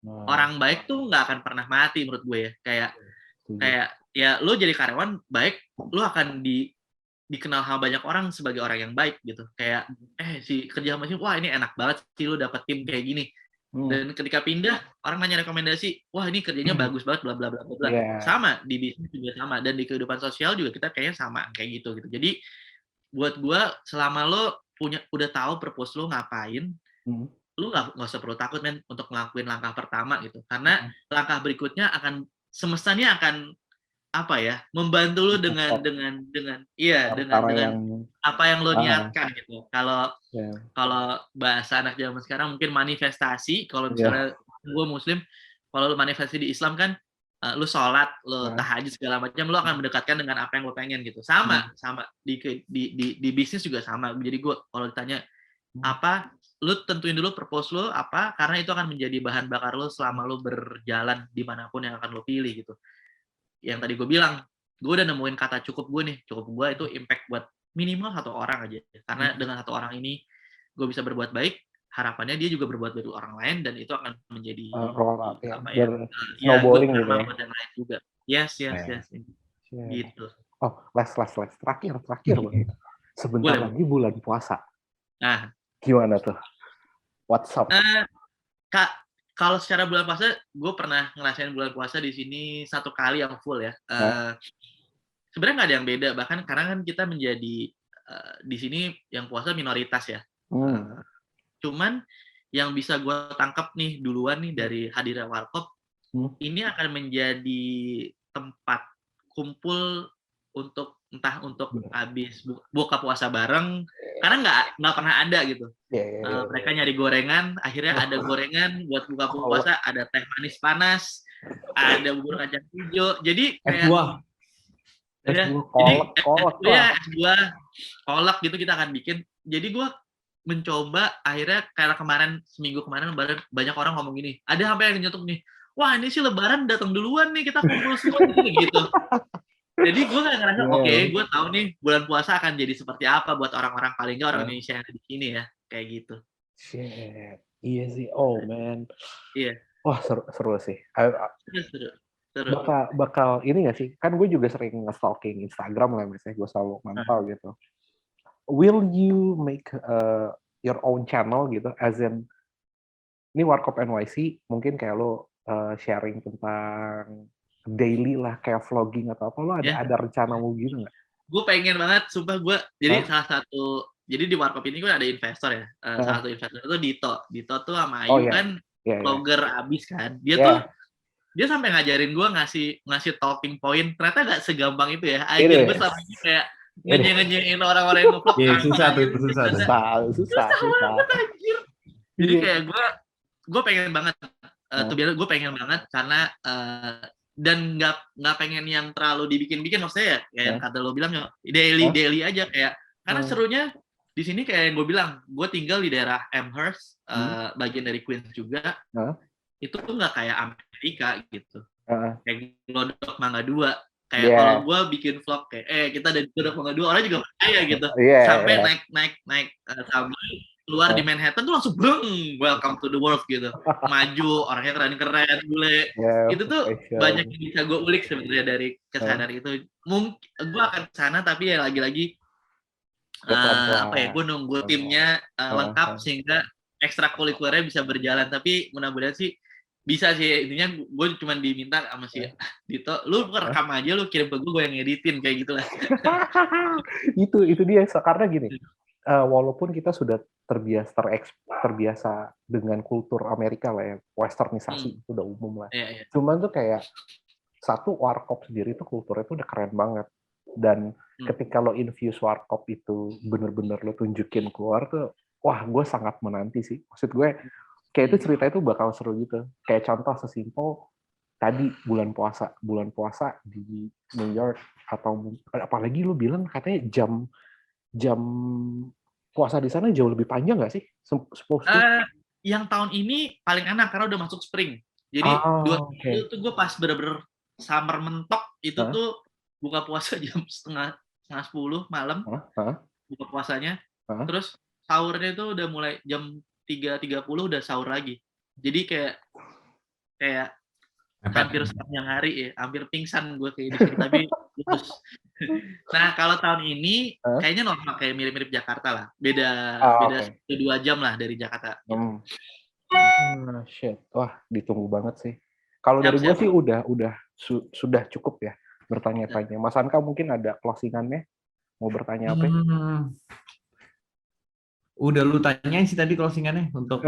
Orang baik tuh nggak akan pernah mati menurut gue ya. Kayak ya lo jadi karyawan baik, lo akan dikenal sama banyak orang sebagai orang yang baik gitu. Kayak si kerja sama sini, wah ini enak banget sih lo dapet tim kayak gini. Dan ketika pindah, orang nanya rekomendasi, wah ini kerjanya bagus banget, bla bla bla bla. Sama di bisnis juga sama, dan di kehidupan sosial juga kita kayaknya sama kayak gitu. Jadi buat gua, selama lo udah tahu purpose lo ngapain, lo nggak usah perlu takut men untuk ngelakuin langkah pertama gitu. Karena langkah berikutnya semestanya akan membantu lo dengan apa yang lo niatkan gitu. Kalau bahasa anak zaman sekarang mungkin manifestasi. Kalau misalnya gue Muslim, kalau lo manifestasi di Islam kan lo sholat, lo tahajud segala macam, lo akan mendekatkan dengan apa yang lo pengen gitu. Sama di bisnis juga sama. Jadi gue kalau ditanya lo tentuin dulu purpose lo apa, karena itu akan menjadi bahan bakar lo selama lo berjalan dimanapun yang akan lo pilih gitu. Yang tadi gue bilang, gue udah nemuin kata cukup gue nih. Cukup gue itu impact buat minimal 1 orang aja. Karena dengan 1 orang ini gue bisa berbuat baik, harapannya dia juga berbuat baik orang lain, dan itu akan menjadi snowballing gitu ya. Buat yang lain juga. Yes. Gitu. Oh, last. Terakhir banget. Sebentar lagi bulan puasa. Nah, gimana tuh? What's up? Kalau secara bulan puasa, gue pernah ngerasain bulan puasa di sini 1 kali yang full ya. Sebenarnya nggak ada yang beda, bahkan karena kan kita menjadi di sini yang puasa minoritas ya. Cuman yang bisa gue tangkap nih duluan nih dari hadirnya Warkop, ini akan menjadi tempat kumpul untuk habis buka puasa bareng, karena nggak pernah ada gitu. Mereka nyari gorengan, akhirnya ada gorengan buat buka puasa, ada teh manis panas, ada bubur kacang hijau. Jadi kayak kolak gitu kita akan bikin. Jadi gue mencoba, akhirnya kayak seminggu kemarin banyak orang ngomong gini, ada sampai yang nyetuk nih, wah ini sih lebaran datang duluan nih, kita kumpul semua gitu. Jadi gue kayak ngerasa, gue tahu nih bulan puasa akan jadi seperti apa buat orang-orang, paling nggak orang Indonesia yang ada di sini ya, kayak gitu. Shit, iya sih, oh man. Iya. Wah seru sih. Seru. Bakal ini nggak sih? Kan gue juga sering nge-stalking Instagram lah, misalnya gue selalu mantau gitu. Will you make your own channel gitu, as in ini Warkop NYC, mungkin kayak lo sharing tentang daily lah, kayak vlogging atau apa, lo ada rencana mau gitu nggak? Gue pengen banget, sumpah gue. Jadi jadi di Warkop ini kan ada investor ya. Salah satu investor itu Dito tuh sama Ayu kan vlogger abis kan. Dia sampai ngajarin gue ngasih talking point. Ternyata nggak segampang itu ya. Akhirnya gue selama ini kayak nge-nge-ngein orang-orang yang nge-vlog. Susah. Jadi kayak gue pengen banget tuh biar gue pengen banget karena dan nggak pengen yang terlalu dibikin-bikin, maksudnya ya kayak yang kata lo bilang ya daily aja kayak karena serunya di sini kayak yang gue bilang, gue tinggal di daerah Amherst, bagian dari Queens juga, itu tuh nggak kayak Amerika gitu, kayak Glodok Mangga 2, kayak kalau gue bikin vlog kayak kita ada di Glodok Mangga 2, orang juga percaya gitu, sampai naik subway keluar di Manhattan tuh langsung welcome to the world gitu, maju, orangnya keren-keren, bule, itu tuh banyak yang bisa gue ulik sebenarnya dari kesana itu. Mungkin gue akan kesana tapi ya lagi-lagi gue nunggu timnya lengkap sehingga ekstrakurikulernya bisa berjalan, tapi mudah-mudahan sih bisa sih. Intinya gue cuma diminta sama si Dito, lu rekam aja, lu kirim ke gue yang editin kayak gitulah. itu dia, karena gini, walaupun kita sudah terbiasa dengan kultur Amerika lah ya, westernisasi itu udah umum lah. Cuman tuh kayak satu warkop sendiri tuh kulturnya tuh udah keren banget. Dan ketika lo infuse warkop itu bener-bener lo tunjukin keluar tuh, wah gue sangat menanti sih. Maksud gue kayak itu cerita itu bakal seru gitu. Kayak contoh sesimpel tadi bulan puasa di New York, atau apalagi lo bilang katanya jam puasa di sana jauh lebih panjang nggak sih? Yang tahun ini paling enak karena udah masuk spring. Jadi 2 minggu itu gue pas bener-bener summer mentok itu tuh buka puasa jam setengah 10 malam, buka puasanya, terus sahurnya itu udah mulai jam 3.30 udah sahur lagi. Jadi kayak hampir sepanjang hari ya, hampir pingsan gue kayak di sini, tapi terus. Nah kalau tahun ini kayaknya normal, kayak mirip-mirip Jakarta lah, beda 2 jam lah dari Jakarta. Shit, wah ditunggu banget sih. Kalau dari gue sih sudah cukup ya bertanya-tanya. Mas Anka mungkin ada closingannya, mau bertanya apa? Udah lu tanyain sih tadi closingannya untuk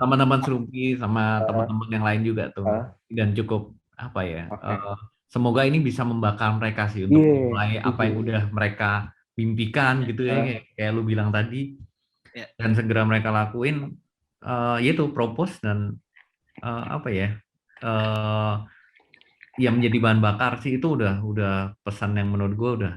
teman-teman Serumpi sama teman-teman yang lain juga tuh, dan cukup apa ya? Semoga ini bisa membakar mereka sih untuk mulai apa yang udah mereka mimpikan gitu ya, kayak lu bilang tadi, dan segera mereka lakuin, yaitu propose dan yang menjadi bahan bakar sih. Itu udah pesan yang menurut gue udah